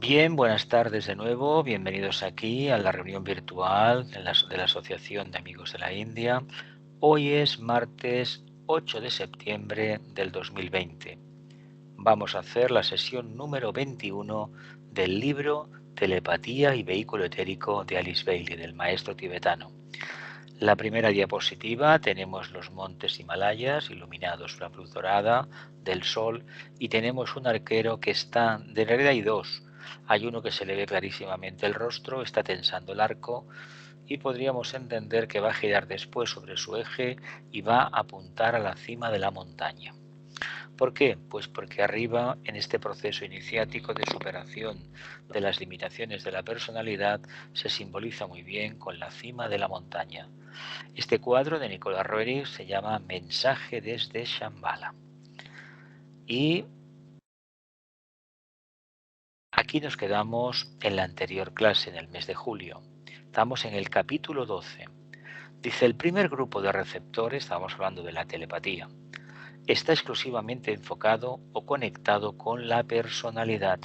Bien, buenas tardes de nuevo. Bienvenidos aquí a la reunión virtual de la Asociación de Amigos de la India. Hoy es martes 8 de septiembre del 2020. Vamos a hacer la sesión número 21 del libro Telepatía y Vehículo Etérico de Alice Bailey, del maestro tibetano. La primera diapositiva tenemos los montes Himalayas iluminados por la luz dorada del sol y tenemos un arquero que está, de realidad hay dos. Hay uno que se le ve clarísimamente el rostro, está tensando el arco y podríamos entender que va a girar después sobre su eje y va a apuntar a la cima de la montaña. ¿Por qué? Pues porque arriba, en este proceso iniciático de superación de las limitaciones de la personalidad, se simboliza muy bien con la cima de la montaña. Este cuadro de Nicolas Roerich se llama Mensaje desde Shambhala. Y aquí nos quedamos en la anterior clase, en el mes de julio. Estamos en el capítulo 12. Dice, el primer grupo de receptores, estamos hablando de la telepatía, está exclusivamente enfocado o conectado con la personalidad.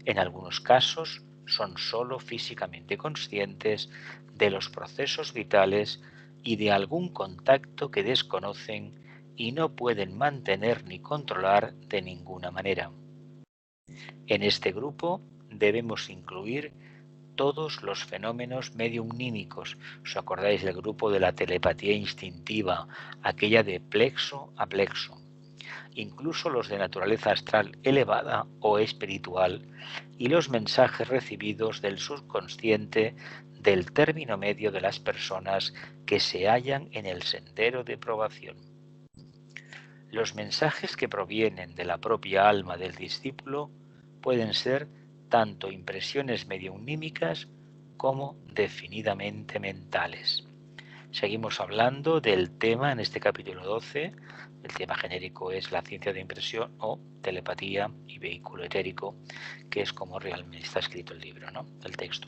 En algunos casos son sólo físicamente conscientes de los procesos vitales y de algún contacto que desconocen y no pueden mantener ni controlar de ninguna manera. En este grupo debemos incluir todos los fenómenos mediumnímicos. ¿Os acordáis del grupo de la telepatía instintiva, aquella de plexo a plexo? Incluso los de naturaleza astral elevada o espiritual y los mensajes recibidos del subconsciente del término medio de las personas que se hallan en el sendero de probación. Los mensajes que provienen de la propia alma del discípulo pueden ser tanto impresiones mediunímicas como definidamente mentales. Seguimos hablando del tema en este capítulo 12. El tema genérico es la ciencia de impresión o telepatía y vehículo etérico, que es como realmente está escrito el libro, ¿no? El texto.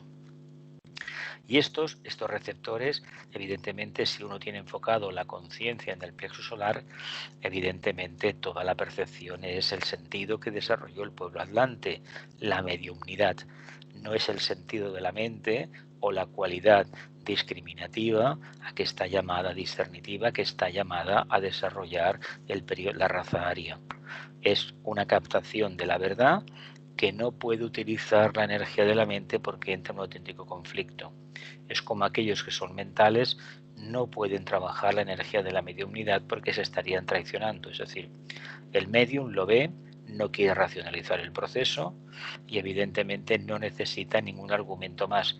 Y estos receptores, evidentemente, si uno tiene enfocado la conciencia en el plexo solar, evidentemente toda la percepción es el sentido que desarrolló el pueblo atlante, la mediumnidad. No es el sentido de la mente o la cualidad discriminativa a que está llamada, discernitiva, que está llamada a desarrollar la raza aria. Es una captación de la verdad que no puede utilizar la energía de la mente porque entra en un auténtico conflicto. Es como aquellos que son mentales no pueden trabajar la energía de la mediumnidad porque se estarían traicionando. Es decir, el medium lo ve, no quiere racionalizar el proceso y evidentemente no necesita ningún argumento más.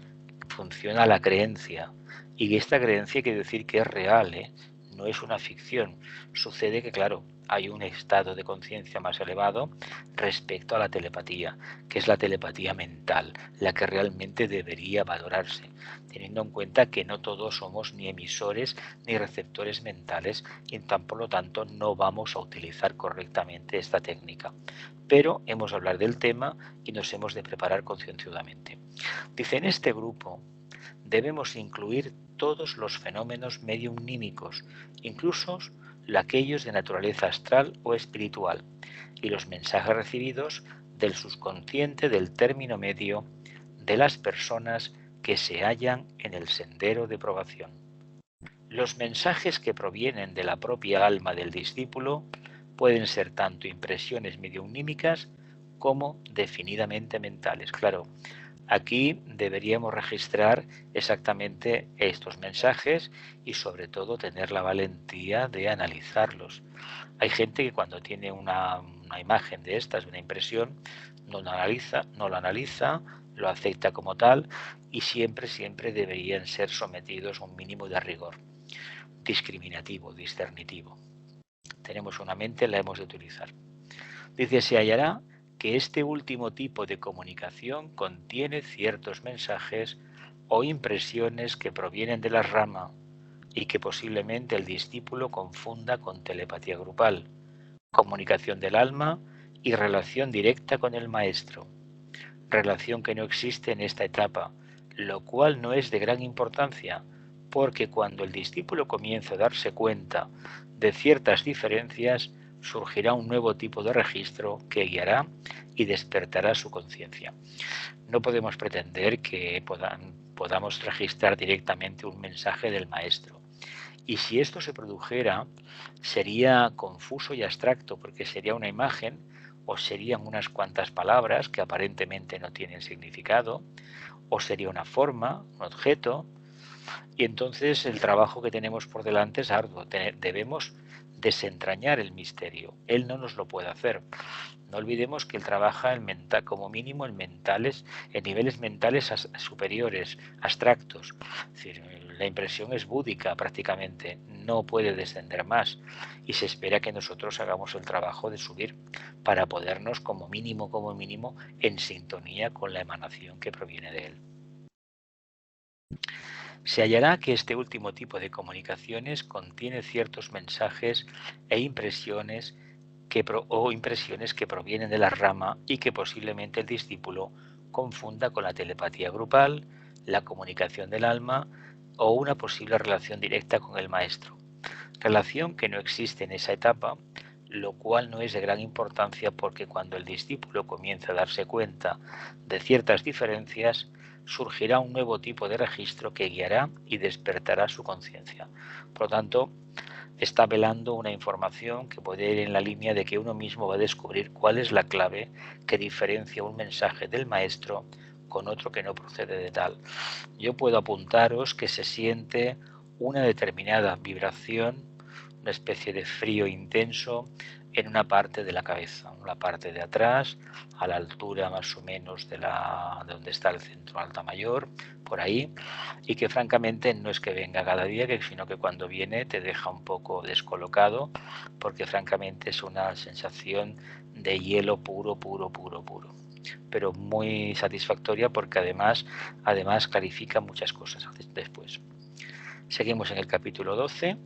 Funciona la creencia. Y esta creencia quiere decir que es real, no es una ficción. Sucede que, claro, hay un estado de conciencia más elevado respecto a la telepatía, que es la telepatía mental, la que realmente debería valorarse, teniendo en cuenta que no todos somos ni emisores ni receptores mentales y por lo tanto no vamos a utilizar correctamente esta técnica. Pero hemos de hablar del tema y nos hemos de preparar concienzudamente. Dice, en este grupo debemos incluir todos los fenómenos mediumnímicos, incluso aquellos de naturaleza astral o espiritual, y los mensajes recibidos del subconsciente del término medio de las personas que se hallan en el sendero de probación. Los mensajes que provienen de la propia alma del discípulo pueden ser tanto impresiones mediumnímicas como definidamente mentales. Claro, aquí deberíamos registrar exactamente estos mensajes y sobre todo tener la valentía de analizarlos. Hay gente que cuando tiene una imagen de estas, una impresión, no lo analiza, lo acepta como tal y siempre deberían ser sometidos a un mínimo de rigor discriminativo, discernitivo. Tenemos una mente, la hemos de utilizar. Dice, se hallará que este último tipo de comunicación contiene ciertos mensajes o impresiones que provienen de la rama y que posiblemente el discípulo confunda con telepatía grupal, comunicación del alma y relación directa con el maestro, relación que no existe en esta etapa, lo cual no es de gran importancia, porque cuando el discípulo comienza a darse cuenta de ciertas diferencias, surgirá un nuevo tipo de registro que guiará y despertará su conciencia. No podemos pretender que podamos registrar directamente un mensaje del maestro. Y si esto se produjera, sería confuso y abstracto, porque sería una imagen o serían unas cuantas palabras que aparentemente no tienen significado, o sería una forma, un objeto, y entonces el trabajo que tenemos por delante es arduo. Debemos desentrañar el misterio. Él no nos lo puede hacer. No olvidemos que él trabaja como mínimo en niveles mentales superiores, abstractos. Es decir, la impresión es búdica prácticamente, no puede descender más y se espera que nosotros hagamos el trabajo de subir para podernos como mínimo, en sintonía con la emanación que proviene de él. Se hallará que este último tipo de comunicaciones contiene ciertos mensajes e impresiones que provienen de la rama y que posiblemente el discípulo confunda con la telepatía grupal, la comunicación del alma o una posible relación directa con el maestro. Relación que no existe en esa etapa, lo cual no es de gran importancia porque cuando el discípulo comienza a darse cuenta de ciertas diferencias, surgirá un nuevo tipo de registro que guiará y despertará su conciencia. Por lo tanto, está velando una información que puede ir en la línea de que uno mismo va a descubrir cuál es la clave que diferencia un mensaje del maestro con otro que no procede de tal. Yo puedo apuntaros que se siente una determinada vibración, una especie de frío intenso en una parte de la cabeza, una parte de atrás, a la altura más o menos de donde está el centro alta mayor, por ahí, y que francamente no es que venga cada día, sino que cuando viene te deja un poco descolocado, porque francamente es una sensación de hielo puro, pero muy satisfactoria porque además clarifica muchas cosas después. Seguimos en el capítulo 12.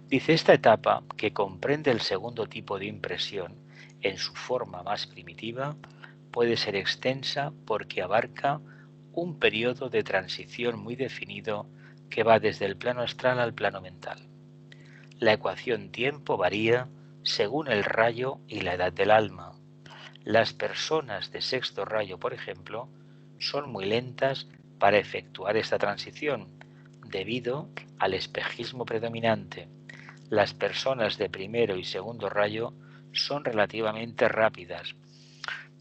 Dice: esta etapa, que comprende el segundo tipo de impresión en su forma más primitiva, puede ser extensa porque abarca un periodo de transición muy definido que va desde el plano astral al plano mental. La ecuación tiempo varía según el rayo y la edad del alma. Las personas de sexto rayo, por ejemplo, son muy lentas para efectuar esta transición debido al espejismo predominante. Las personas de primero y segundo rayo son relativamente rápidas.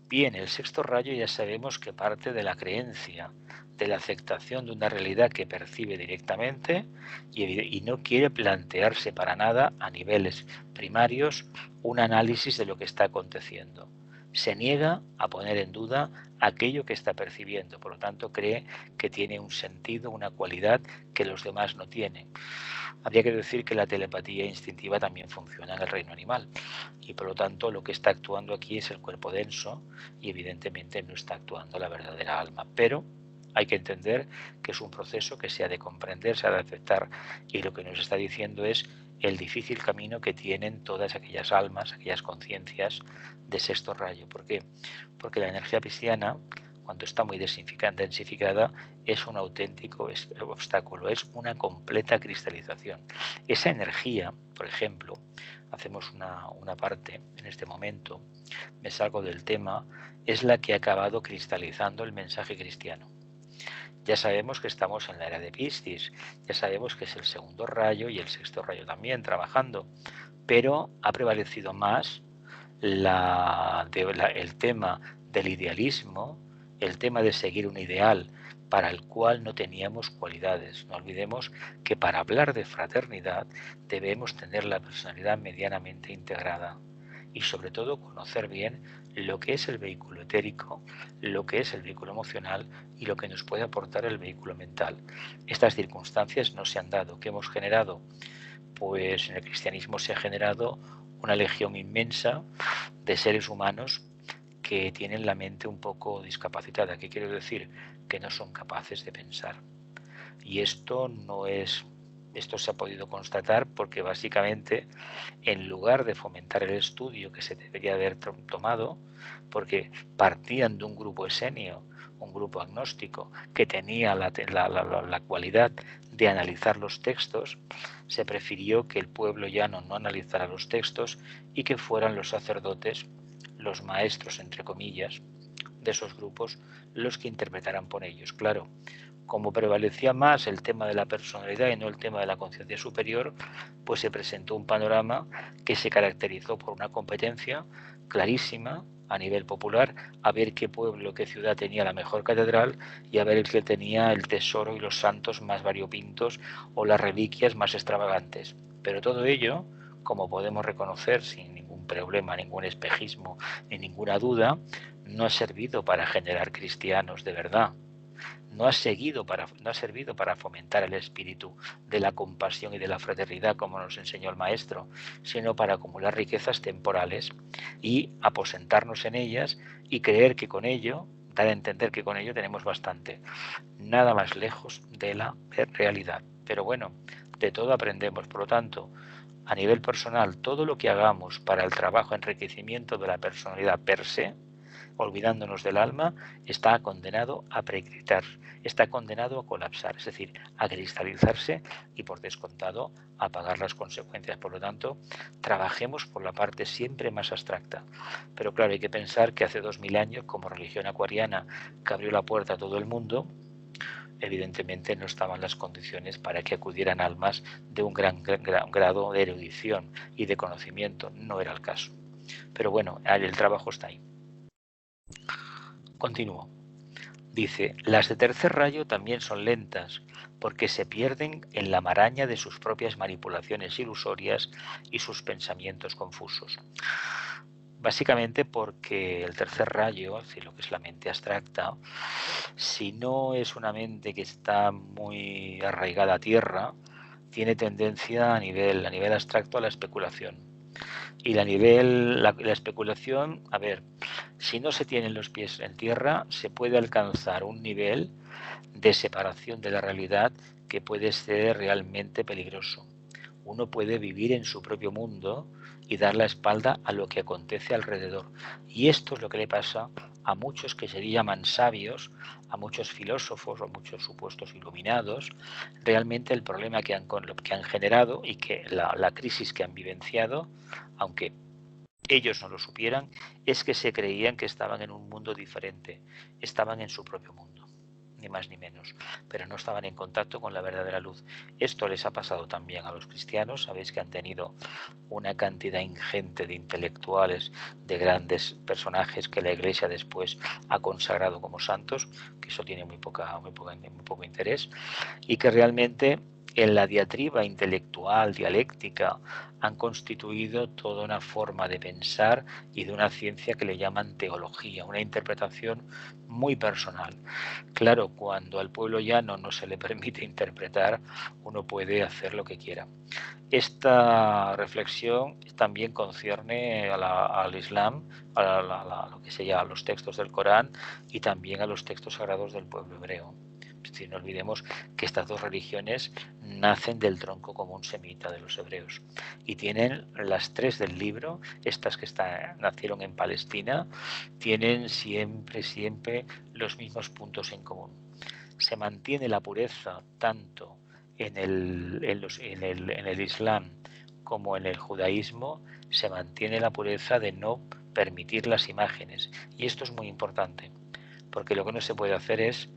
Bien, el sexto rayo ya sabemos que parte de la creencia, de la aceptación de una realidad que percibe directamente y no quiere plantearse para nada a niveles primarios un análisis de lo que está aconteciendo. Se niega a poner en duda aquello que está percibiendo, por lo tanto cree que tiene un sentido, una cualidad que los demás no tienen. Habría que decir que la telepatía instintiva también funciona en el reino animal y por lo tanto lo que está actuando aquí es el cuerpo denso y evidentemente no está actuando la verdadera alma, pero hay que entender que es un proceso que se ha de comprender, se ha de aceptar, y lo que nos está diciendo es el difícil camino que tienen todas aquellas almas, aquellas conciencias de sexto rayo. ¿Por qué? Porque la energía pisciana, cuando está muy densificada, es un auténtico obstáculo, es una completa cristalización. Esa energía, por ejemplo, hacemos una parte en este momento, me salgo del tema, es la que ha acabado cristalizando el mensaje cristiano. Ya sabemos que estamos en la era de Piscis, ya sabemos que es el segundo rayo y el sexto rayo también trabajando, pero ha prevalecido más el tema del idealismo, el tema de seguir un ideal para el cual no teníamos cualidades. No olvidemos que para hablar de fraternidad debemos tener la personalidad medianamente integrada y sobre todo conocer bien lo que es el vehículo etérico, lo que es el vehículo emocional y lo que nos puede aportar el vehículo mental. Estas circunstancias no se han dado. ¿Qué hemos generado? Pues en el cristianismo se ha generado una legión inmensa de seres humanos que tienen la mente un poco discapacitada. ¿Qué quiero decir? Que no son capaces de pensar. Y esto se ha podido constatar porque básicamente, en lugar de fomentar el estudio que se debería haber tomado, porque partían de un grupo esenio, un grupo agnóstico que tenía la cualidad de analizar los textos, se prefirió que el pueblo llano no analizara los textos y que fueran los sacerdotes, los maestros, entre comillas, de esos grupos, los que interpretaran por ellos. Claro, como prevalecía más el tema de la personalidad y no el tema de la conciencia superior, pues se presentó un panorama que se caracterizó por una competencia clarísima a nivel popular, a ver qué pueblo, qué ciudad tenía la mejor catedral y a ver el que tenía el tesoro y los santos más variopintos o las reliquias más extravagantes. Pero todo ello, como podemos reconocer sin ningún problema, ningún espejismo ni ninguna duda, no ha servido para generar cristianos de verdad. No ha servido para fomentar el espíritu de la compasión y de la fraternidad como nos enseñó el Maestro, sino para acumular riquezas temporales y aposentarnos en ellas y creer que con ello, dar a entender que con ello tenemos bastante. Nada más lejos de la realidad. Pero bueno, de todo aprendemos. Por lo tanto, a nivel personal, todo lo que hagamos para el trabajo enriquecimiento de la personalidad per se, olvidándonos del alma, está condenado a preciptar, está condenado a colapsar, es decir, a cristalizarse y por descontado a pagar las consecuencias. Por lo tanto, trabajemos por la parte siempre más abstracta. Pero claro, hay que pensar que hace 2000 años, como religión acuariana que abrió la puerta a todo el mundo, evidentemente no estaban las condiciones para que acudieran almas de un gran grado de erudición y de conocimiento. No era el caso. Pero bueno, el trabajo está ahí. Continúo. Dice, las de tercer rayo también son lentas, porque se pierden en la maraña de sus propias manipulaciones ilusorias y sus pensamientos confusos. Básicamente porque el tercer rayo, es decir, lo que es la mente abstracta, si no es una mente que está muy arraigada a tierra, tiene tendencia a nivel abstracto a la especulación. Y la especulación, a ver, si no se tienen los pies en tierra, se puede alcanzar un nivel de separación de la realidad que puede ser realmente peligroso. Uno puede vivir en su propio mundo y dar la espalda a lo que acontece alrededor. Y esto es lo que le pasa a muchos que se llaman sabios, a muchos filósofos o muchos supuestos iluminados. Realmente el problema que han generado y que la crisis que han vivenciado, aunque ellos no lo supieran, es que se creían que estaban en un mundo diferente, estaban en su propio mundo, ni más ni menos, pero no estaban en contacto con la verdadera luz. Esto les ha pasado también a los cristianos. Sabéis que han tenido una cantidad ingente de intelectuales, de grandes personajes que la Iglesia después ha consagrado como santos, que eso tiene muy poco interés, y que realmente en la diatriba intelectual, dialéctica, han constituido toda una forma de pensar y de una ciencia que le llaman teología, una interpretación muy personal. Claro, cuando al pueblo llano no se le permite interpretar, uno puede hacer lo que quiera. Esta reflexión también concierne al Islam, a lo que se llama los textos del Corán y también a los textos sagrados del pueblo hebreo. Es decir, no olvidemos que estas dos religiones nacen del tronco común semita de los hebreos y tienen las tres del libro, estas que nacieron en Palestina, tienen siempre los mismos puntos en común. Se mantiene la pureza tanto en el Islam como en el judaísmo, se mantiene la pureza de no permitir las imágenes. Y esto es muy importante, porque lo que no se puede hacer es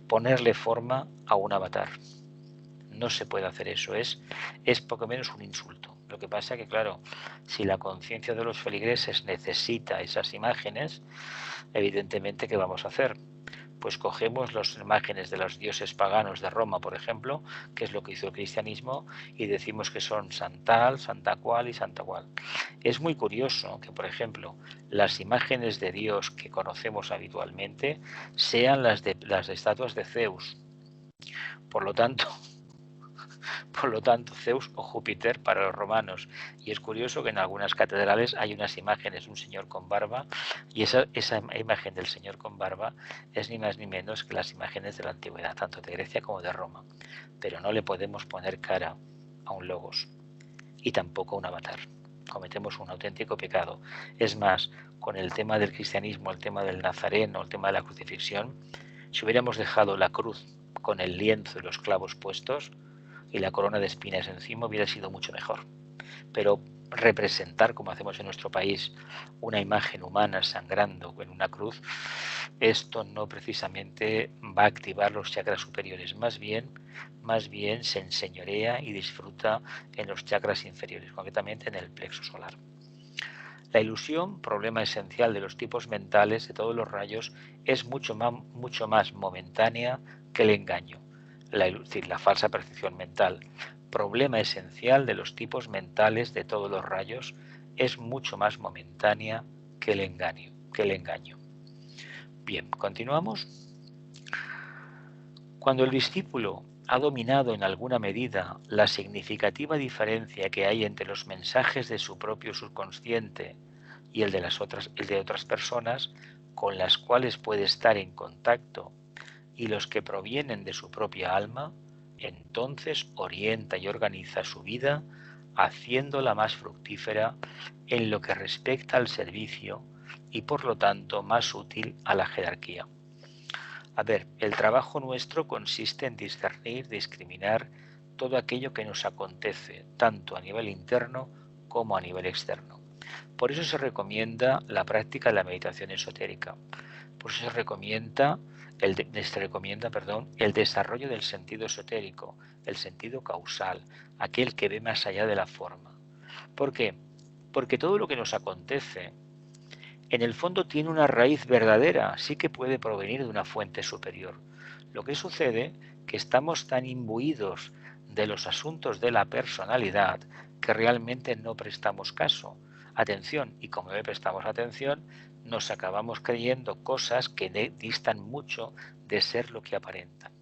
ponerle forma a un avatar. No se puede hacer eso, es poco menos un insulto. Lo que pasa que, claro, si la conciencia de los feligreses necesita esas imágenes, evidentemente, ¿qué vamos a hacer? Pues cogemos las imágenes de los dioses paganos de Roma, por ejemplo, que es lo que hizo el cristianismo, y decimos que son Santal, Santa cual y Santa cual. Es muy curioso que, por ejemplo, las imágenes de Dios que conocemos habitualmente sean las de estatuas de Zeus. Por lo tanto, Zeus o Júpiter para los romanos. Y es curioso que en algunas catedrales hay unas imágenes de un señor con barba, y esa imagen del señor con barba es ni más ni menos que las imágenes de la antigüedad, tanto de Grecia como de Roma. Pero no le podemos poner cara a un logos y tampoco a un avatar. Cometemos un auténtico pecado. Es más, con el tema del cristianismo, el tema del nazareno, el tema de la crucifixión, Si hubiéramos dejado la cruz con el lienzo y los clavos puestos y la corona de espinas encima, hubiera sido mucho mejor. Pero representar, como hacemos en nuestro país, una imagen humana sangrando en una cruz, esto no precisamente va a activar los chakras superiores, más bien se enseñorea y disfruta en los chakras inferiores, concretamente en el plexo solar. La ilusión, problema esencial de los tipos mentales de todos los rayos, es mucho más momentánea que el engaño, es decir, la falsa percepción mental. Problema esencial de los tipos mentales de todos los rayos es mucho más momentánea que el engaño. Bien, continuamos. Cuando el discípulo ha dominado en alguna medida la significativa diferencia que hay entre los mensajes de su propio subconsciente y el de otras personas con las cuales puede estar en contacto y los que provienen de su propia alma, entonces orienta y organiza su vida haciéndola más fructífera en lo que respecta al servicio y por lo tanto más útil a la jerarquía. A ver, el trabajo nuestro consiste en discernir, discriminar todo aquello que nos acontece, tanto a nivel interno como a nivel externo. Por eso se recomienda la práctica de la meditación esotérica. Por eso se recomienda el desarrollo del sentido esotérico, el sentido causal, aquel que ve más allá de la forma. ¿Por qué? Porque todo lo que nos acontece en el fondo tiene una raíz verdadera, sí que puede provenir de una fuente superior. Lo que sucede que estamos tan imbuidos de los asuntos de la personalidad que realmente no prestamos atención, y como no le prestamos atención, nos acabamos creyendo cosas que distan mucho de ser lo que aparentan.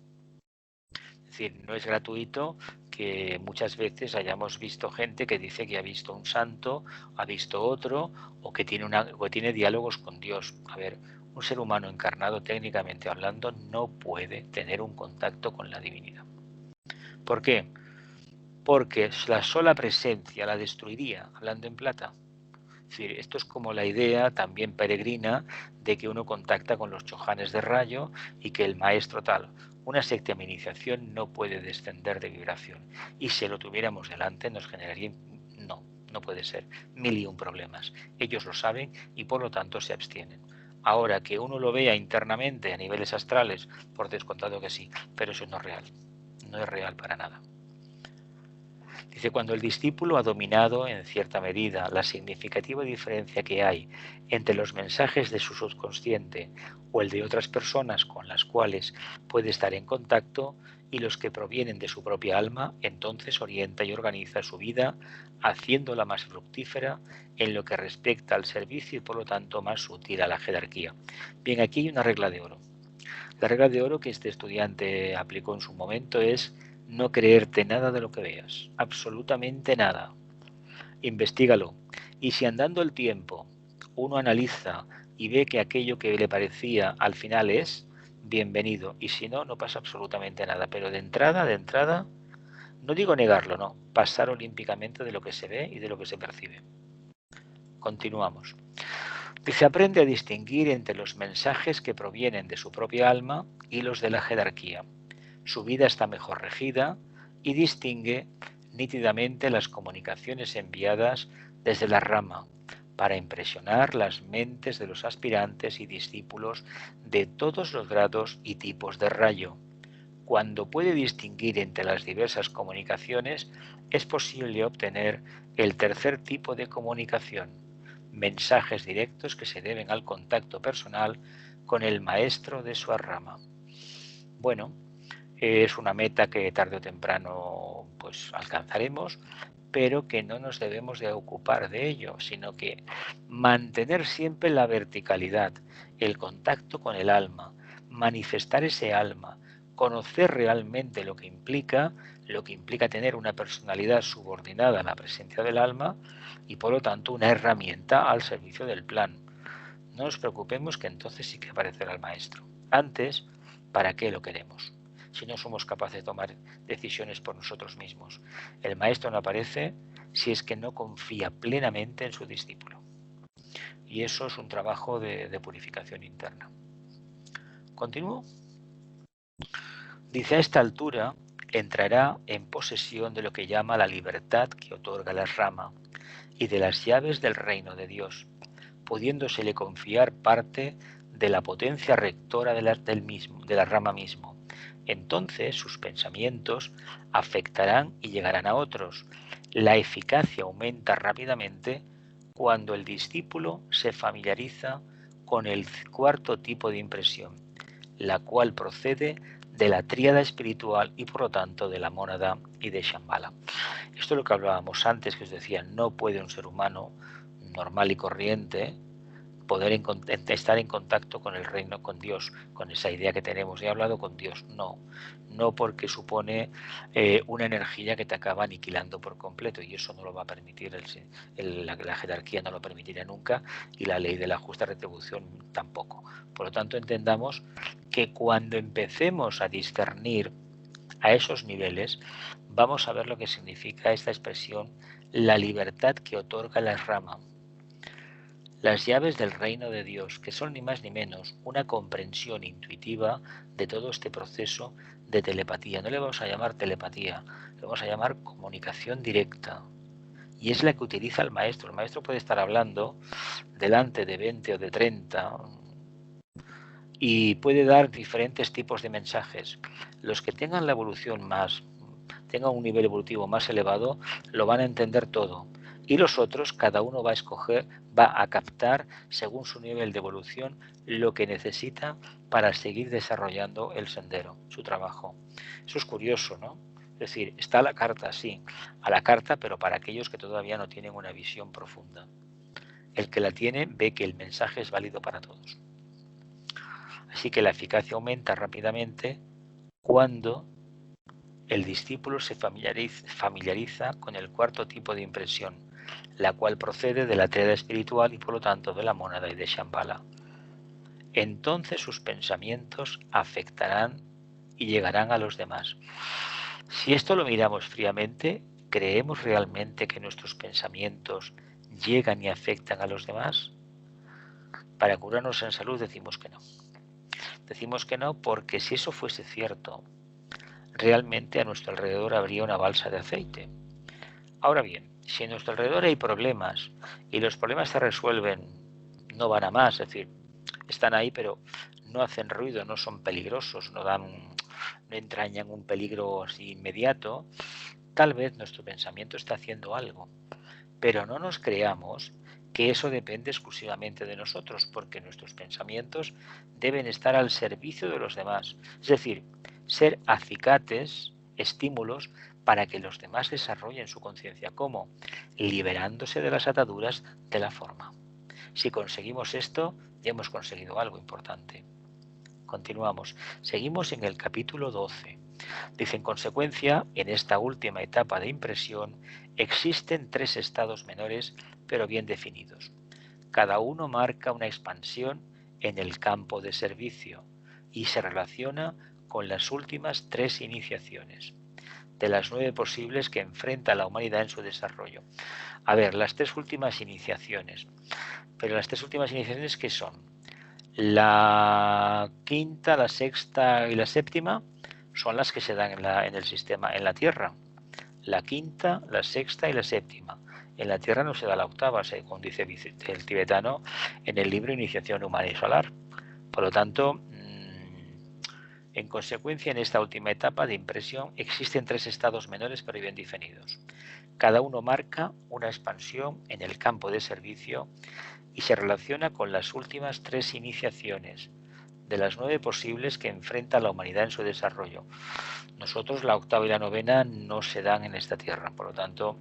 Es decir, no es gratuito que muchas veces hayamos visto gente que dice que ha visto un santo, ha visto otro, o que tiene diálogos con Dios. A ver, un ser humano encarnado, técnicamente hablando, no puede tener un contacto con la divinidad. ¿Por qué? Porque la sola presencia la destruiría, hablando en plata. Es decir, esto es como la idea también peregrina de que uno contacta con los chojanes de rayo y que el maestro tal. Una séptima iniciación no puede descender de vibración, y si lo tuviéramos delante nos generaría... No puede ser. 1001 problemas. Ellos lo saben y por lo tanto se abstienen. Ahora, que uno lo vea internamente a niveles astrales, por descontado que sí, pero eso no es real. No es real para nada. Dice, cuando el discípulo ha dominado en cierta medida la significativa diferencia que hay entre los mensajes de su subconsciente o el de otras personas con las cuales puede estar en contacto y los que provienen de su propia alma, entonces orienta y organiza su vida haciéndola más fructífera en lo que respecta al servicio y por lo tanto más útil a la jerarquía. Bien, aquí hay una regla de oro. La regla de oro que este estudiante aplicó en su momento es no creerte nada de lo que veas, absolutamente nada. Investígalo. Y si andando el tiempo uno analiza y ve que aquello que le parecía al final es, bienvenido. Y si no, no pasa absolutamente nada. Pero de entrada, no digo negarlo, no, pasar olímpicamente de lo que se ve y de lo que se percibe. Continuamos. Dice, aprende a distinguir entre los mensajes que provienen de su propia alma y los de la jerarquía. Su vida está mejor regida y distingue nítidamente las comunicaciones enviadas desde la rama para impresionar las mentes de los aspirantes y discípulos de todos los grados y tipos de rayo. Cuando puede distinguir entre las diversas comunicaciones, es posible obtener el tercer tipo de comunicación, mensajes directos que se deben al contacto personal con el maestro de su rama. Bueno, es una meta que tarde o temprano pues alcanzaremos, pero que no nos debemos de ocupar de ello, sino que mantener siempre la verticalidad, el contacto con el alma, manifestar ese alma, conocer realmente lo que implica tener una personalidad subordinada a la presencia del alma y por lo tanto una herramienta al servicio del plan. No nos preocupemos, que entonces sí que aparecerá el maestro. Antes, ¿para qué lo queremos? Si no somos capaces de tomar decisiones por nosotros mismos. El maestro no aparece si es que no confía plenamente en su discípulo. Y eso es un trabajo de purificación interna. ¿Continúo? Dice, a esta altura entrará en posesión de lo que llama la libertad que otorga la rama y de las llaves del reino de Dios, pudiéndosele confiar parte de la potencia rectora de la rama mismo. Entonces sus pensamientos afectarán y llegarán a otros. La eficacia aumenta rápidamente cuando el discípulo se familiariza con el cuarto tipo de impresión, la cual procede de la tríada espiritual y por lo tanto de la mónada y de Shambhala. Esto es lo que hablábamos antes, que os decía, no puede un ser humano normal y corriente poder estar en contacto con el reino, con Dios, con esa idea que tenemos. He hablado con Dios, no porque supone una energía que te acaba aniquilando por completo, y eso no lo va a permitir, la jerarquía no lo permitirá nunca, y la ley de la justa retribución tampoco. Por lo tanto, entendamos que cuando empecemos a discernir a esos niveles, vamos a ver lo que significa esta expresión, la libertad que otorga la rama. Las llaves del reino de Dios, que son ni más ni menos una comprensión intuitiva de todo este proceso de telepatía. No le vamos a llamar telepatía, le vamos a llamar comunicación directa. Y es la que utiliza el maestro. El maestro puede estar hablando delante de 20 o de 30 y puede dar diferentes tipos de mensajes. Los que tengan la evolución tengan un nivel evolutivo más elevado, lo van a entender todo. Y los otros, cada uno va a escoger, va a captar, según su nivel de evolución, lo que necesita para seguir desarrollando el sendero, su trabajo. Eso es curioso, ¿no? Es decir, está a la carta, sí, a la carta, pero para aquellos que todavía no tienen una visión profunda. El que la tiene ve que el mensaje es válido para todos. Así que la eficacia aumenta rápidamente cuando el discípulo se familiariza con el cuarto tipo de impresión, la cual procede de la tríada espiritual y por lo tanto de la mónada y de Shambhala. Entonces sus pensamientos afectarán y llegarán a los demás. Si esto lo miramos fríamente, ¿creemos realmente que nuestros pensamientos llegan y afectan a los demás? Para curarnos en salud decimos que no. Decimos que no porque si eso fuese cierto, realmente a nuestro alrededor habría una balsa de aceite. Ahora bien, si a nuestro alrededor hay problemas y los problemas se resuelven, no van a más, es decir, están ahí pero no hacen ruido, no son peligrosos, no entrañan un peligro así inmediato, tal vez nuestro pensamiento está haciendo algo. Pero no nos creamos que eso depende exclusivamente de nosotros, porque nuestros pensamientos deben estar al servicio de los demás. Es decir, ser acicates, estímulos, para que los demás desarrollen su conciencia. ¿Cómo? Liberándose de las ataduras de la forma. Si conseguimos esto, ya hemos conseguido algo importante. Continuamos. Seguimos en el capítulo 12. Dice, en consecuencia, en esta última etapa de impresión existen tres estados menores, pero bien definidos. Cada uno marca una expansión en el campo de servicio y se relaciona con las últimas tres iniciaciones, de las 9 posibles que enfrenta la humanidad en su desarrollo. A ver, las tres últimas iniciaciones. Pero las tres últimas iniciaciones, ¿qué son? La quinta, la sexta y la séptima son las que se dan en el sistema, en la Tierra. La quinta, la sexta y la séptima. En la Tierra no se da la octava, según dice el tibetano en el libro Iniciación Humana y Solar. Por lo tanto, en consecuencia, en esta última etapa de impresión existen tres estados menores pero bien definidos. Cada uno marca una expansión en el campo de servicio y se relaciona con las últimas tres iniciaciones de las 9 posibles que enfrenta la humanidad en su desarrollo. Nosotros la octava y la novena no se dan en esta tierra, por lo tanto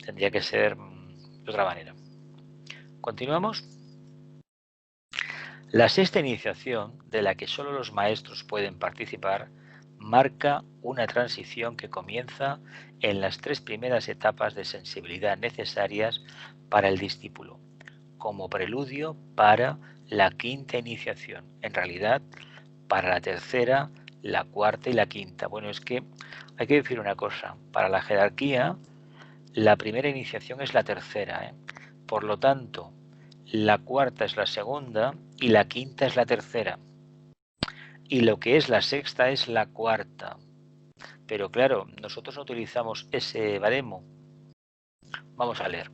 tendría que ser de otra manera. ¿Continuamos? La sexta iniciación, de la que solo los maestros pueden participar, marca una transición que comienza en las tres primeras etapas de sensibilidad necesarias para el discípulo, como preludio para la quinta iniciación, en realidad para la tercera, la cuarta y la quinta. Bueno, es que hay que decir una cosa, para la jerarquía la primera iniciación es la tercera, por lo tanto la cuarta es la segunda y la quinta es la tercera. y lo que es la sexta es la cuarta. Pero claro, nosotros no utilizamos ese baremo. Vamos a leer.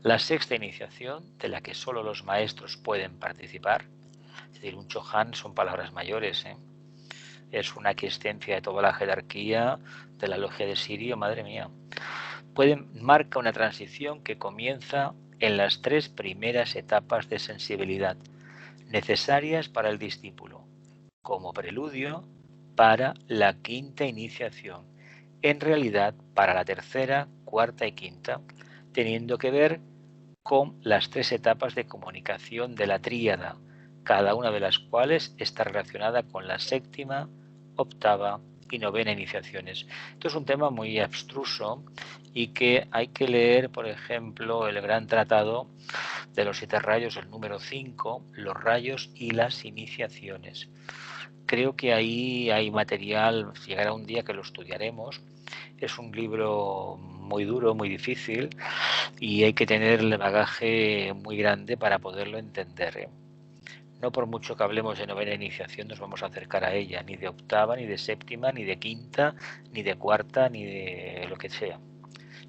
La sexta iniciación, de la que solo los maestros pueden participar, es decir, un Chohan son palabras mayores, es una aquiescencia de toda la jerarquía de la logia de Sirio, madre mía. Marca una transición que comienza en las 3 primeras etapas de sensibilidad necesarias para el discípulo, como preludio para la quinta iniciación, en realidad para la tercera, cuarta y quinta, teniendo que ver con las 3 etapas de comunicación de la tríada, cada una de las cuales está relacionada con la séptima, octava y novena iniciaciones. Esto es un tema muy abstruso y que hay que leer, por ejemplo, el gran tratado de los 7 rayos, el número 5, los rayos y las iniciaciones. Creo que ahí hay material, llegará un día que lo estudiaremos. Es un libro muy duro, muy difícil, y hay que tener el bagaje muy grande para poderlo entender. No por mucho que hablemos de novena iniciación nos vamos a acercar a ella, ni de octava, ni de séptima, ni de quinta, ni de cuarta, ni de lo que sea.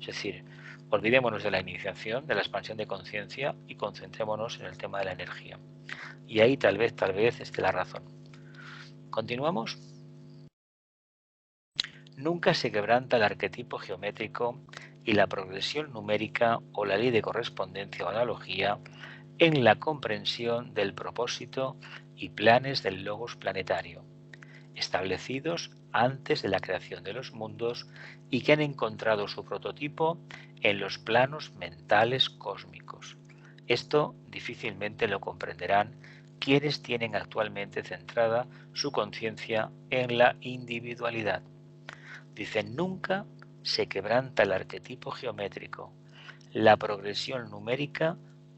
Es decir, olvidémonos de la iniciación, de la expansión de conciencia y concentrémonos en el tema de la energía. Y ahí tal vez esté la razón. ¿Continuamos? Nunca se quebranta el arquetipo geométrico y la progresión numérica o la ley de correspondencia o analogía en la comprensión del propósito y planes del logos planetario, establecidos antes de la creación de los mundos y que han encontrado su prototipo en los planos mentales cósmicos. Esto difícilmente lo comprenderán quienes tienen actualmente centrada su conciencia en la individualidad. Dicen, nunca se quebranta el arquetipo geométrico, la progresión numérica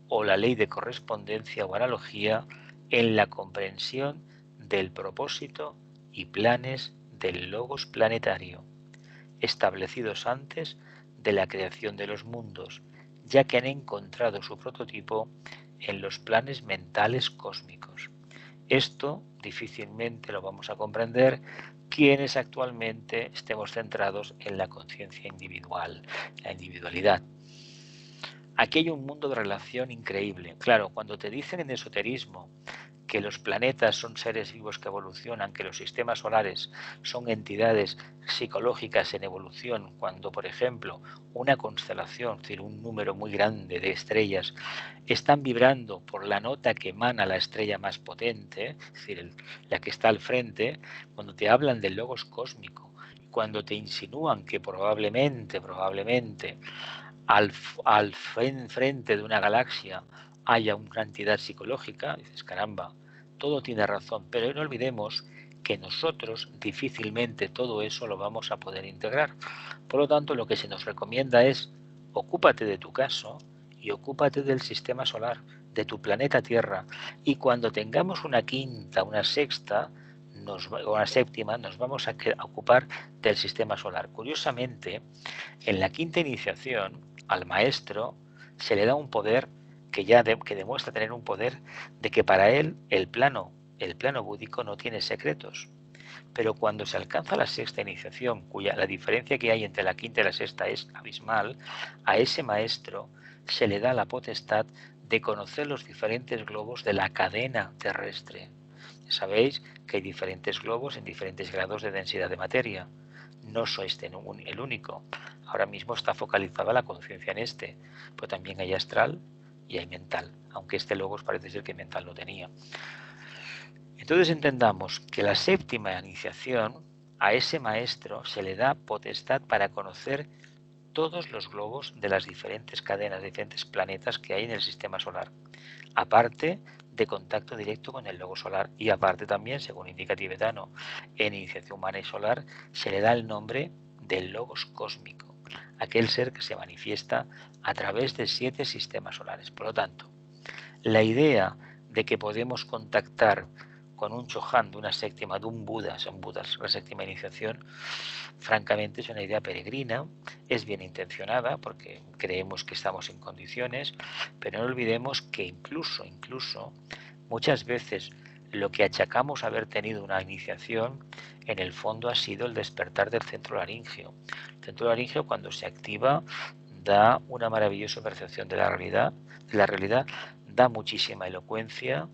o la ley de correspondencia o analogía en la comprensión del propósito y planes del logos planetario, establecidos antes de la creación de los mundos, ya que han encontrado su prototipo en los planes mentales cósmicos. Esto difícilmente lo vamos a comprender quienes actualmente estemos centrados en la conciencia individual, la individualidad. Aquí hay un mundo de relación increíble. Claro, cuando te dicen en esoterismo que los planetas son seres vivos que evolucionan, que los sistemas solares son entidades psicológicas en evolución, cuando, por ejemplo, una constelación, es decir, un número muy grande de estrellas, están vibrando por la nota que emana la estrella más potente, es decir, la que está al frente, cuando te hablan del logos cósmico, cuando te insinúan que probablemente, al frente de una galaxia haya una entidad psicológica, dices, caramba, todo tiene razón, pero no olvidemos que nosotros difícilmente todo eso lo vamos a poder integrar. Por lo tanto, lo que se nos recomienda es ocúpate de tu caso y ocúpate del sistema solar, de tu planeta Tierra, y cuando tengamos una quinta, una sexta, o una séptima, nos vamos a ocupar del sistema solar. Curiosamente, en la quinta iniciación, al maestro se le da un poder que demuestra tener un poder de que para él el plano búdico no tiene secretos. Pero cuando se alcanza la sexta iniciación, la diferencia que hay entre la quinta y la sexta es abismal, a ese maestro se le da la potestad de conocer los diferentes globos de la cadena terrestre. Ya sabéis que hay diferentes globos en diferentes grados de densidad de materia. No sois el único. Ahora mismo está focalizada la conciencia en este, pero también hay astral y hay mental, aunque este logos parece ser que mental no tenía. Entonces entendamos que la séptima iniciación, a ese maestro se le da potestad para conocer todos los globos de las diferentes cadenas, diferentes planetas que hay en el sistema solar, aparte de contacto directo con el logo solar, y aparte también, según indica tibetano, en iniciación humana y solar se le da el nombre del logos cósmico, aquel ser que se manifiesta a través de 7 sistemas solares. Por lo tanto, la idea de que podemos contactar con un Chohan de una séptima, de un Buda, son Budas, la séptima iniciación, francamente es una idea peregrina, es bien intencionada porque creemos que estamos en condiciones, pero no olvidemos que incluso muchas veces lo que achacamos haber tenido una iniciación, en el fondo ha sido el despertar del centro laríngeo. El centro laríngeo, cuando se activa, da una maravillosa percepción de la realidad, da muchísima elocuencia,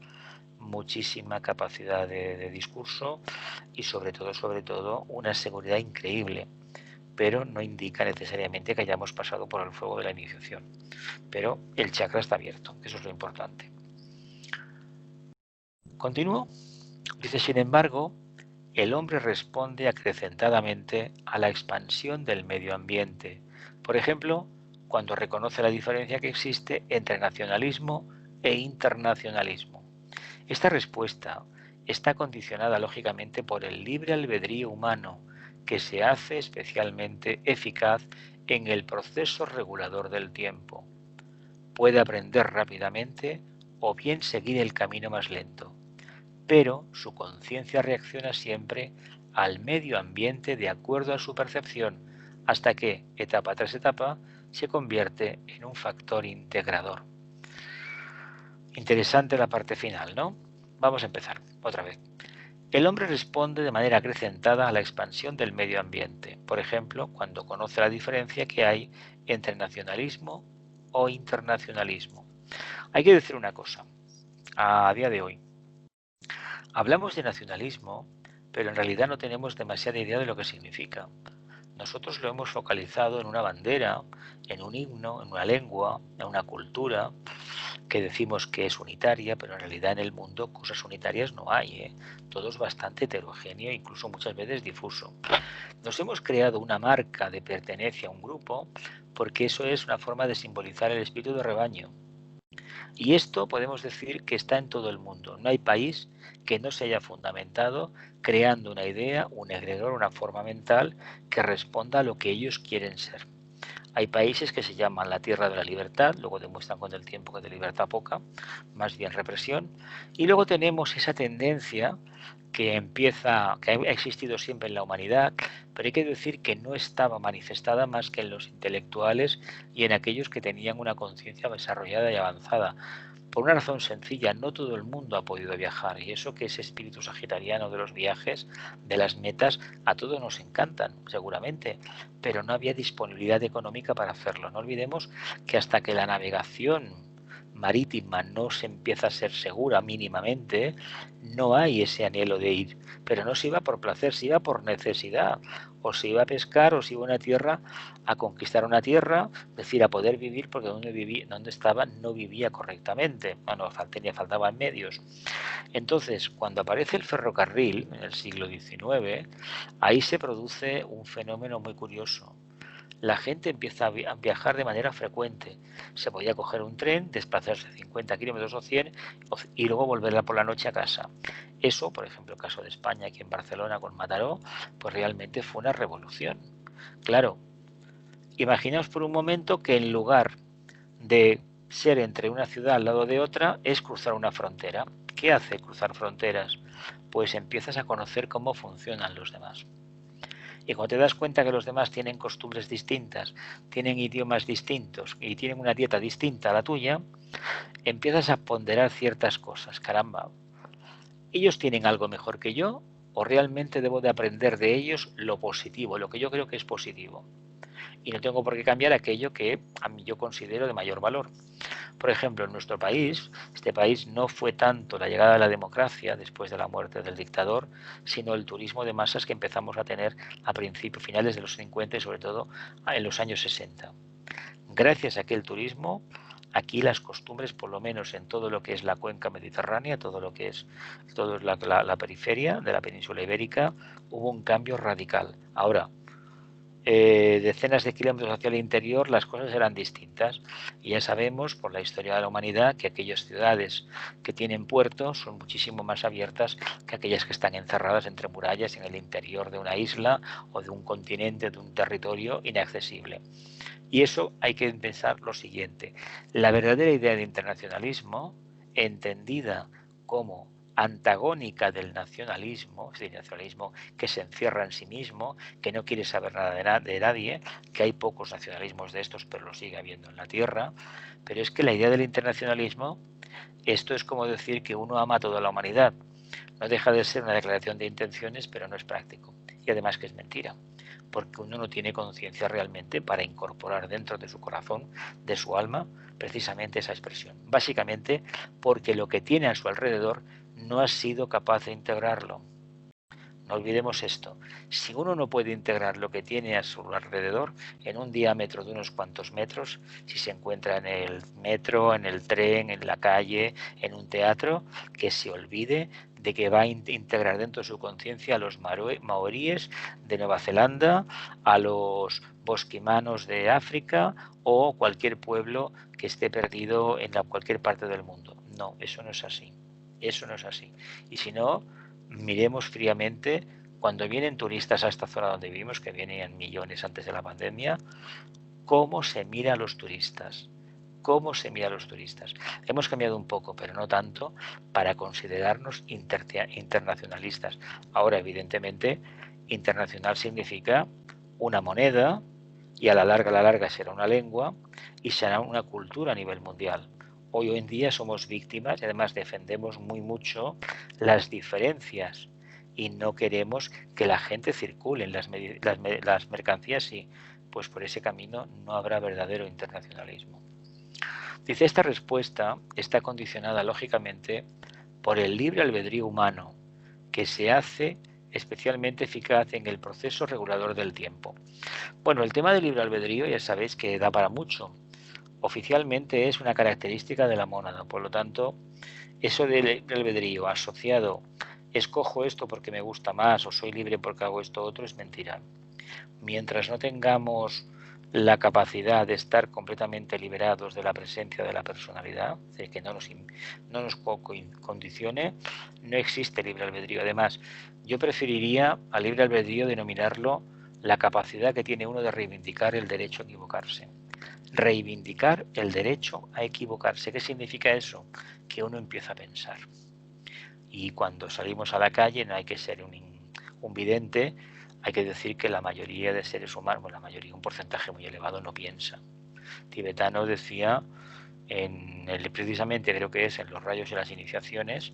muchísima capacidad de discurso y sobre todo una seguridad increíble, pero no indica necesariamente que hayamos pasado por el fuego de la iniciación. Pero el chakra está abierto, eso es lo importante. Continúo. Dice, sin embargo, el hombre responde acrecentadamente a la expansión del medio ambiente. Por ejemplo, cuando reconoce la diferencia que existe entre nacionalismo e internacionalismo. Esta respuesta está condicionada lógicamente por el libre albedrío humano, que se hace especialmente eficaz en el proceso regulador del tiempo. Puede aprender rápidamente o bien seguir el camino más lento, pero su conciencia reacciona siempre al medio ambiente de acuerdo a su percepción, hasta que, etapa tras etapa, se convierte en un factor integrador. Interesante la parte final, ¿no? Vamos a empezar otra vez. El hombre responde de manera acrecentada a la expansión del medio ambiente, por ejemplo, cuando conoce la diferencia que hay entre nacionalismo o internacionalismo. Hay que decir una cosa, a día de hoy, hablamos de nacionalismo, pero en realidad no tenemos demasiada idea de lo que significa. Nosotros lo hemos focalizado en una bandera, en un himno, en una lengua, en una cultura, que decimos que es unitaria, pero en realidad en el mundo cosas unitarias no hay, ¿eh? Todo es bastante heterogéneo, incluso muchas veces difuso. Nos hemos creado una marca de pertenencia a un grupo porque eso es una forma de simbolizar el espíritu de rebaño. Y esto podemos decir que está en todo el mundo. No hay país que no se haya fundamentado creando una idea, un egregor, una forma mental que responda a lo que ellos quieren ser. Hay países que se llaman la tierra de la libertad, luego demuestran con el tiempo que de libertad poca, más bien represión, y luego tenemos esa tendencia que ha existido siempre en la humanidad, pero hay que decir que no estaba manifestada más que en los intelectuales y en aquellos que tenían una conciencia desarrollada y avanzada. Por una razón sencilla, no todo el mundo ha podido viajar, y eso que ese espíritu sagitariano de los viajes, de las metas, a todos nos encantan, seguramente, pero no había disponibilidad económica para hacerlo. No olvidemos que hasta que la navegación marítima no se empieza a ser segura mínimamente, no hay ese anhelo de ir, pero no se iba por placer, se iba por necesidad, o se iba a pescar o se iba a una tierra a conquistar una tierra, es decir, a poder vivir porque donde estaba no vivía correctamente, bueno, faltaban medios. Entonces, cuando aparece el ferrocarril en el siglo XIX, ahí se produce un fenómeno muy curioso. La gente empieza a viajar de manera frecuente. Se podía coger un tren, desplazarse 50 kilómetros o 100 y luego volver por la noche a casa. Eso, por ejemplo, el caso de España, aquí en Barcelona con Mataró, pues realmente fue una revolución. Claro, imaginaos por un momento que en lugar de ser entre una ciudad al lado de otra, es cruzar una frontera. ¿Qué hace cruzar fronteras? Pues empiezas a conocer cómo funcionan los demás. Y cuando te das cuenta que los demás tienen costumbres distintas, tienen idiomas distintos y tienen una dieta distinta a la tuya, empiezas a ponderar ciertas cosas. Caramba, ¿ellos tienen algo mejor que yo o realmente debo de aprender de ellos lo positivo, lo que yo creo que es positivo? Y no tengo por qué cambiar aquello que a mí yo considero de mayor valor. Por ejemplo, en nuestro país, este país no fue tanto la llegada de la democracia después de la muerte del dictador, sino el turismo de masas que empezamos a tener a principios, finales de los 50 y sobre todo en los años 60. Gracias a aquel turismo, aquí las costumbres, por lo menos en todo lo que es la cuenca mediterránea, todo lo que es la periferia de la península ibérica, hubo un cambio radical. Ahora, decenas de kilómetros hacia el interior las cosas eran distintas y ya sabemos por la historia de la humanidad que aquellas ciudades que tienen puertos son muchísimo más abiertas que aquellas que están encerradas entre murallas en el interior de una isla o de un continente, de un territorio inaccesible. Y eso hay que pensar lo siguiente: la verdadera idea de internacionalismo, entendida como antagónica del nacionalismo, es decir, nacionalismo que se encierra en sí mismo, que no quiere saber nada de nadie, que hay pocos nacionalismos de estos, pero lo sigue habiendo en la Tierra, pero es que la idea del internacionalismo, esto es como decir que uno ama a toda la humanidad. No deja de ser una declaración de intenciones, pero no es práctico. Y además que es mentira, porque uno no tiene conciencia realmente para incorporar dentro de su corazón, de su alma, precisamente esa expresión. Básicamente porque lo que tiene a su alrededor no ha sido capaz de integrarlo. No olvidemos esto. Si uno no puede integrar lo que tiene a su alrededor en un diámetro de unos cuantos metros, si se encuentra en el metro, en el tren, en la calle, en un teatro, que se olvide de que va a integrar dentro de su conciencia a los maoríes de Nueva Zelanda, a los bosquimanos de África o cualquier pueblo que esté perdido en cualquier parte del mundo. No, eso no es así. Eso no es así. Y si no, miremos fríamente cuando vienen turistas a esta zona donde vivimos, que venían millones antes de la pandemia, cómo se mira a los turistas. Cómo se mira a los turistas. Hemos cambiado un poco, pero no tanto, para considerarnos internacionalistas. Ahora, evidentemente, internacional significa una moneda y a la larga será una lengua y será una cultura a nivel mundial. Hoy en día somos víctimas y además defendemos muy mucho las diferencias y no queremos que la gente circule en las mercancías y pues por ese camino no habrá verdadero internacionalismo. Dice, esta respuesta está condicionada lógicamente por el libre albedrío humano, que se hace especialmente eficaz en el proceso regulador del tiempo. Bueno, el tema del libre albedrío ya sabéis que da para mucho. Oficialmente es una característica de la mónada, por lo tanto, eso del libre albedrío asociado, escojo esto porque me gusta más o soy libre porque hago esto otro, es mentira. Mientras no tengamos la capacidad de estar completamente liberados de la presencia de la personalidad, de que no nos condicione, no existe libre albedrío. Además, yo preferiría al libre albedrío denominarlo la capacidad que tiene uno de reivindicar el derecho a equivocarse. Reivindicar el derecho a equivocarse. ¿Qué significa eso? Que uno empieza a pensar. Y cuando salimos a la calle no hay que ser un vidente, hay que decir que la mayoría de seres humanos, la mayoría, un porcentaje muy elevado, no piensa. Tibetano decía, precisamente creo que es en los rayos y las iniciaciones,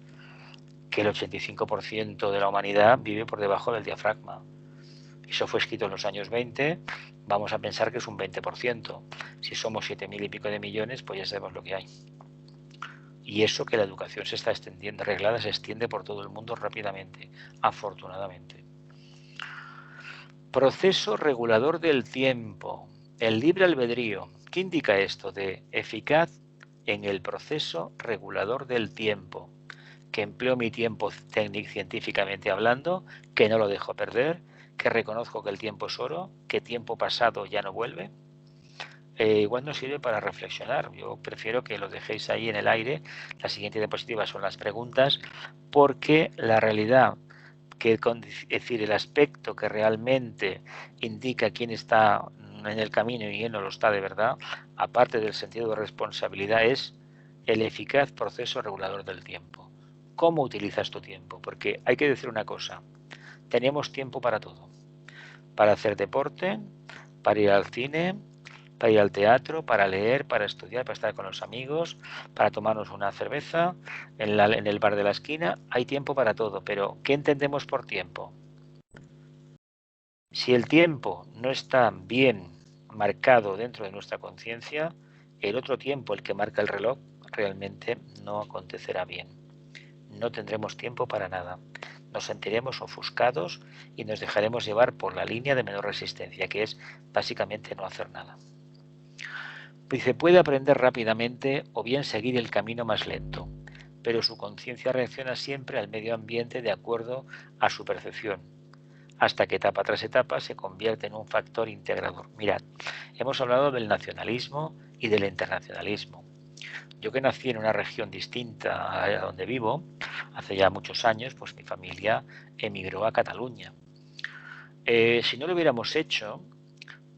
que el 85% de la humanidad vive por debajo del diafragma. Eso fue escrito en los años 20, vamos a pensar que es un 20%. Si somos 7.000 y pico de millones, pues ya sabemos lo que hay. Y eso que la educación se está extendiendo, reglada, se extiende por todo el mundo rápidamente, afortunadamente. Proceso regulador del tiempo. El libre albedrío. ¿Qué indica esto de eficaz en el proceso regulador del tiempo? Que empleo mi tiempo científicamente hablando, que no lo dejo perder, que reconozco que el tiempo es oro, que tiempo pasado ya no vuelve. Igual nos sirve para reflexionar. Yo prefiero que lo dejéis ahí en el aire. La siguiente diapositiva son las preguntas, porque la realidad, es decir, el aspecto que realmente indica quién está en el camino y quién no lo está de verdad, aparte del sentido de responsabilidad, es el eficaz proceso regulador del tiempo. ¿Cómo utilizas tu tiempo? Porque hay que decir una cosa, tenemos tiempo para todo. Para hacer deporte, para ir al cine, para ir al teatro, para leer, para estudiar, para estar con los amigos, para tomarnos una cerveza en el bar de la esquina. Hay tiempo para todo, pero ¿qué entendemos por tiempo? Si el tiempo no está bien marcado dentro de nuestra conciencia, el otro tiempo, el que marca el reloj, realmente no acontecerá bien. No tendremos tiempo para nada. Nos sentiremos ofuscados y nos dejaremos llevar por la línea de menor resistencia, que es básicamente no hacer nada. Se puede aprender rápidamente o bien seguir el camino más lento, pero su conciencia reacciona siempre al medio ambiente de acuerdo a su percepción, hasta que etapa tras etapa se convierte en un factor integrador. Mirad, hemos hablado del nacionalismo y del internacionalismo. Yo que nací en una región distinta a donde vivo, hace ya muchos años, pues mi familia emigró a Cataluña. Si no lo hubiéramos hecho,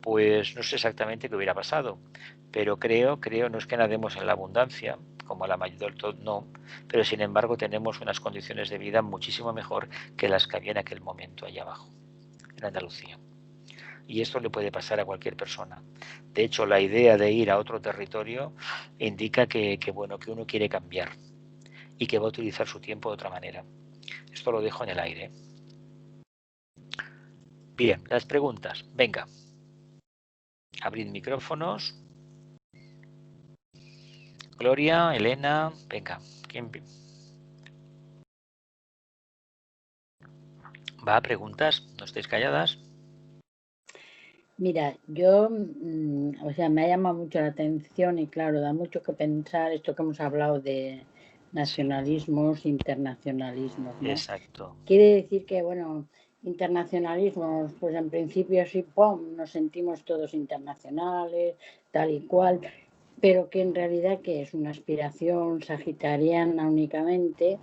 pues no sé exactamente qué hubiera pasado, pero creo, no es que nademos en la abundancia, como la mayor no, pero sin embargo tenemos unas condiciones de vida muchísimo mejor que las que había en aquel momento allá abajo, en Andalucía. Y esto le puede pasar a cualquier persona. De hecho, la idea de ir a otro territorio indica que uno quiere cambiar y que va a utilizar su tiempo de otra manera. Esto lo dejo en el aire. Bien, las preguntas. Venga. Abrid micrófonos. Gloria, Elena, venga. ¿Quién va a preguntas? ¿No estéis calladas? Mira, yo, o sea, me ha llamado mucho la atención y claro, da mucho que pensar esto que hemos hablado de nacionalismos, internacionalismos, ¿no? Exacto. Quiere decir que, bueno, internacionalismos, pues en principio sí, ¡pum!, nos sentimos todos internacionales, tal y cual, pero que en realidad que es una aspiración sagitariana únicamente,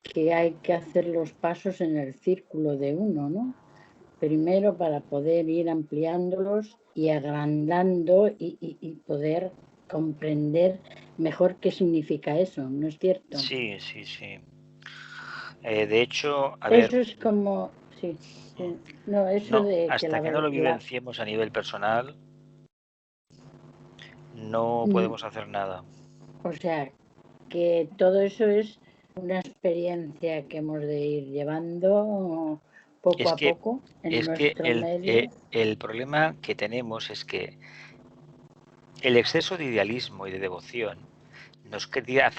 que hay que hacer los pasos en el círculo de uno, ¿no? Primero para poder ir ampliándolos y agrandando y poder comprender mejor qué significa eso, ¿no es cierto? Sí, sí, sí. De hecho, a Eso ver, es como, sí, no, eso no, de que hasta que no lo vivenciemos a nivel personal, no podemos hacer nada. O sea, que todo eso es una experiencia que hemos de ir llevando poco Es a que, poco en nuestro medio. el problema que tenemos es que el exceso de idealismo y de devoción nos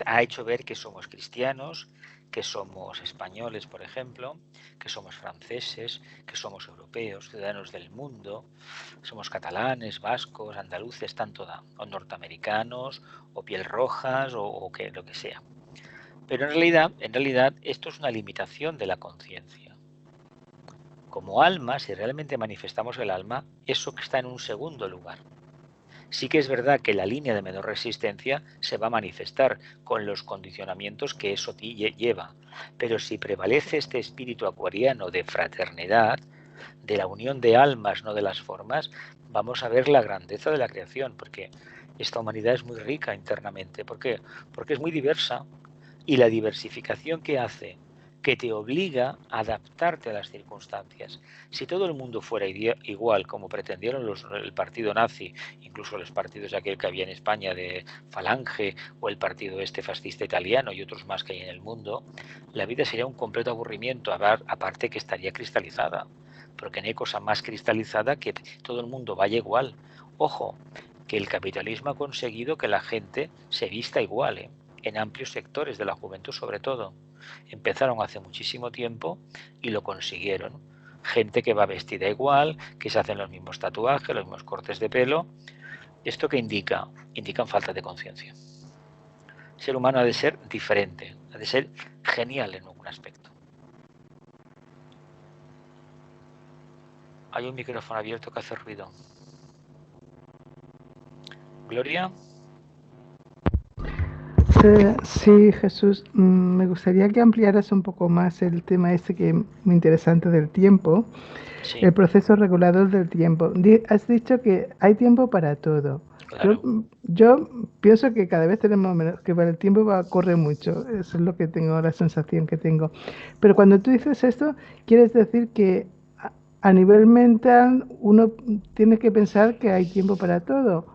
ha hecho ver que somos cristianos, que somos españoles, por ejemplo, que somos franceses, que somos europeos, ciudadanos del mundo, somos catalanes, vascos, andaluces, tanto da, o norteamericanos, o piel rojas, o que lo que sea. Pero en realidad, esto es una limitación de la conciencia. Como alma, si realmente manifestamos el alma, eso que está en un segundo lugar. Sí que es verdad que la línea de menor resistencia se va a manifestar con los condicionamientos que eso lleva, pero si prevalece este espíritu acuariano de fraternidad, de la unión de almas, no de las formas, vamos a ver la grandeza de la creación, porque esta humanidad es muy rica internamente. ¿Por qué? Porque es muy diversa, y la diversificación que hace, que te obliga a adaptarte a las circunstancias. Si todo el mundo fuera igual como pretendieron el partido nazi, incluso los partidos de aquel que había en España de Falange o el partido este fascista italiano y otros más que hay en el mundo, la vida sería un completo aburrimiento, aparte que estaría cristalizada, porque no hay cosa más cristalizada que todo el mundo vaya igual. Ojo, que el capitalismo ha conseguido que la gente se vista igual, en amplios sectores de la juventud sobre todo. Empezaron hace muchísimo tiempo y lo consiguieron. Gente que va vestida igual, que se hacen los mismos tatuajes, los mismos cortes de pelo. ¿Esto qué indica? Indican falta de conciencia. El ser humano ha de ser diferente, ha de ser genial en algún aspecto. Hay un micrófono abierto que hace ruido. Gloria. Sí, Jesús, me gustaría que ampliaras un poco más el tema este que es muy interesante del tiempo, Sí, el proceso regulador del tiempo. Has dicho que hay tiempo para todo. claro. Yo pienso que cada vez tenemos menos, que el tiempo va a correr mucho, eso es lo que tengo, la sensación que tengo. Pero cuando tú dices esto, quieres decir que a nivel mental uno tiene que pensar que hay tiempo para todo.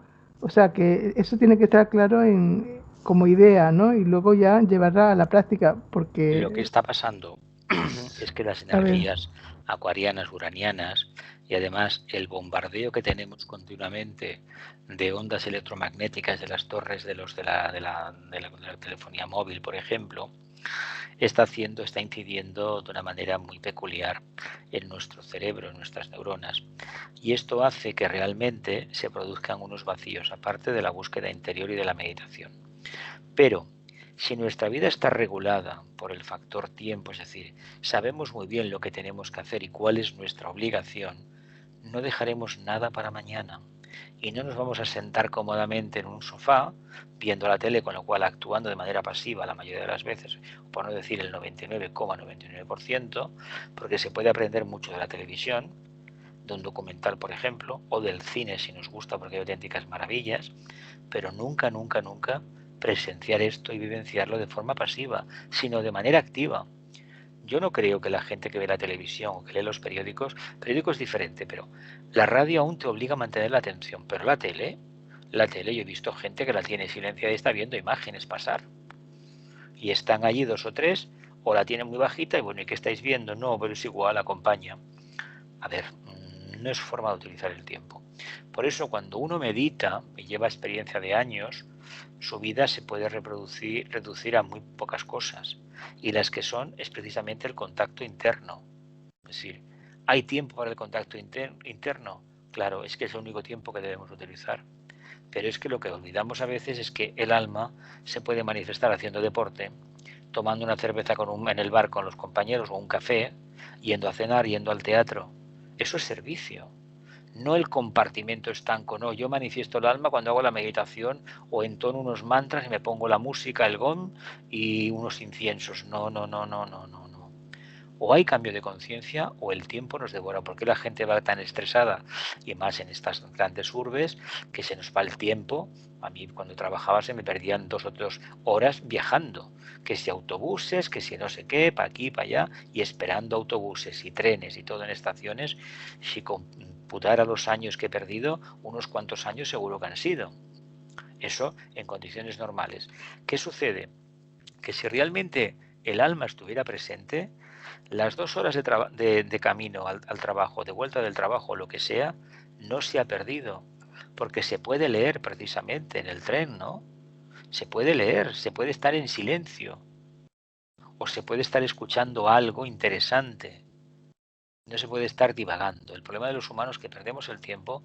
O sea, que eso tiene que estar claro como idea, ¿no? Y luego ya llevarla a la práctica, porque... Lo que está pasando es que las energías acuarianas, uranianas, y además el bombardeo que tenemos continuamente de ondas electromagnéticas de las torres de la telefonía móvil, por ejemplo, está incidiendo de una manera muy peculiar en nuestro cerebro, en nuestras neuronas. Y esto hace que realmente se produzcan unos vacíos, aparte de la búsqueda interior y de la meditación. Pero si nuestra vida está regulada por el factor tiempo, es decir, sabemos muy bien lo que tenemos que hacer y cuál es nuestra obligación, no dejaremos nada para mañana y no nos vamos a sentar cómodamente en un sofá viendo la tele, con lo cual actuando de manera pasiva la mayoría de las veces, por no decir el 99,99%, porque se puede aprender mucho de la televisión, de un documental, por ejemplo, o del cine si nos gusta, porque hay auténticas maravillas, pero nunca, nunca, nunca presenciar esto y vivenciarlo de forma pasiva, sino de manera activa. Yo no creo que la gente que ve la televisión o que lee los periódicos es diferente, pero la radio aún te obliga a mantener la atención, pero la tele, yo he visto gente que la tiene silenciada y está viendo imágenes pasar. Y están allí dos o tres, o la tiene muy bajita y bueno, ¿y qué estáis viendo? No, pero es igual, acompaña. A ver, no es forma de utilizar el tiempo. Por eso cuando uno medita y lleva experiencia de años, su vida se puede reducir a muy pocas cosas. Y las que son es precisamente el contacto interno. Es decir, ¿hay tiempo para el contacto interno? Claro, es que es el único tiempo que debemos utilizar. Pero es que lo que olvidamos a veces es que el alma se puede manifestar haciendo deporte, tomando una cerveza en el bar con los compañeros o un café, yendo a cenar, yendo al teatro. Eso es servicio. No el compartimento estanco, no. Yo manifiesto el alma cuando hago la meditación o entono unos mantras y me pongo la música, el gong y unos inciensos. No, no, no, no, no, no, no. O hay cambio de conciencia o el tiempo nos devora. ¿Por qué la gente va tan estresada? Y más en estas grandes urbes que se nos va el tiempo. A mí cuando trabajaba se me perdían 2 o 3 horas viajando. Que si autobuses, que si no sé qué, para aquí, para allá, y esperando autobuses y trenes y todo en estaciones. Si computara los años que he perdido, unos cuantos años seguro que han sido. Eso en condiciones normales. ¿Qué sucede? Que si realmente el alma estuviera presente, las 2 horas de camino al trabajo, de vuelta del trabajo, lo que sea, no se ha perdido. Porque se puede leer precisamente en el tren, ¿no? Se puede leer, se puede estar en silencio. O se puede estar escuchando algo interesante. No se puede estar divagando. El problema de los humanos es que perdemos el tiempo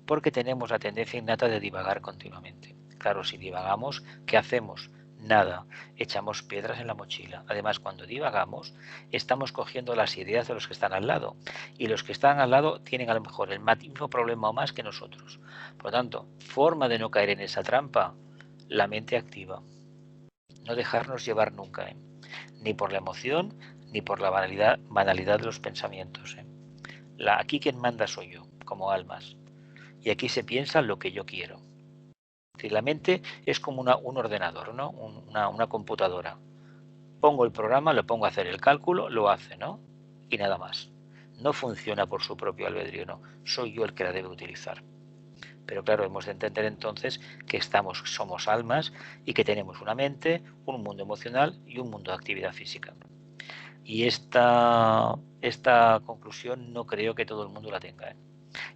porque tenemos la tendencia innata de divagar continuamente. Claro, si divagamos, ¿qué hacemos? Nada, echamos piedras en la mochila. Además, cuando divagamos, estamos cogiendo las ideas de los que están al lado. Y los que están al lado tienen a lo mejor el mismo problema o más que nosotros. Por lo tanto, forma de no caer en esa trampa, la mente activa. No dejarnos llevar nunca, ni por la emoción, ni por la banalidad de los pensamientos. Aquí quien manda soy yo, como almas. Y aquí se piensa lo que yo quiero. La mente es como un ordenador, ¿no? Una computadora. Pongo el programa, lo pongo a hacer el cálculo, lo hace, ¿no? Y nada más. No funciona por su propio albedrío, no. Soy yo el que la debe utilizar. Pero claro, hemos de entender entonces que somos almas y que tenemos una mente, un mundo emocional y un mundo de actividad física. Y esta conclusión no creo que todo el mundo la tenga,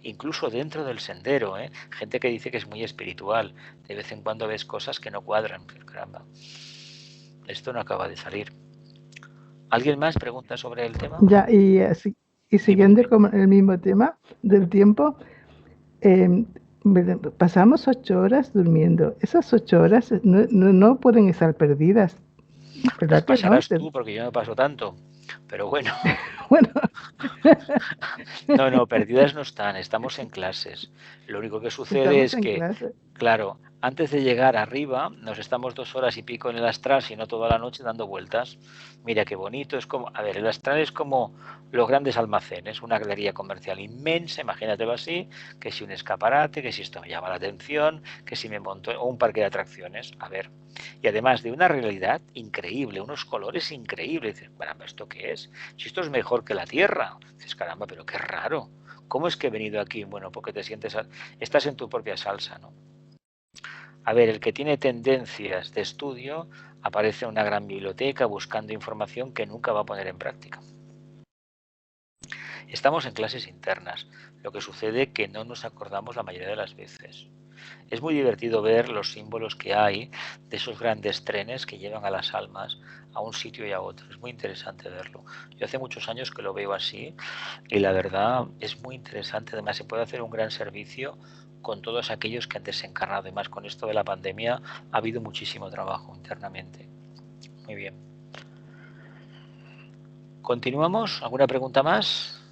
incluso dentro del sendero, gente que dice que es muy espiritual, de vez en cuando ves cosas que no cuadran, pero caramba, esto no acaba de salir. ¿Alguien más pregunta sobre el tema? Ya, y siguiendo Dime. con el mismo tema del tiempo, pasamos 8 horas durmiendo. Esas 8 horas no pueden estar perdidas, ¿verdad Las que no? pasarás tú porque yo no paso tanto, pero bueno. Bueno, No, perdidas no están, estamos en clases. Lo único que sucede estamos es en que, clase. claro, antes de llegar arriba nos estamos 2 horas y pico en el astral, sino toda la noche dando vueltas. Mira qué bonito, es como, a ver, el astral es como los grandes almacenes, una galería comercial inmensa, imagínatelo así, que si un escaparate, que si esto me llama la atención, que si me monto, o un parque de atracciones, a ver. Y además de una realidad increíble, unos colores increíbles. Dices, caramba, ¿esto qué es? Si esto es mejor que la Tierra. Dices, caramba, pero qué raro. ¿Cómo es que he venido aquí? Bueno, porque estás en tu propia salsa, ¿no? A ver, el que tiene tendencias de estudio aparece en una gran biblioteca buscando información que nunca va a poner en práctica. Estamos en clases internas, lo que sucede es que no nos acordamos la mayoría de las veces. Es muy divertido ver los símbolos que hay de esos grandes trenes que llevan a las almas a un sitio y a otro. Es muy interesante verlo. Yo hace muchos años que lo veo así y la verdad es muy interesante. Además se puede hacer un gran servicio con todos aquellos que han desencarnado. Además con esto de la pandemia ha habido muchísimo trabajo internamente. Muy bien. ¿Continuamos? ¿Alguna pregunta más?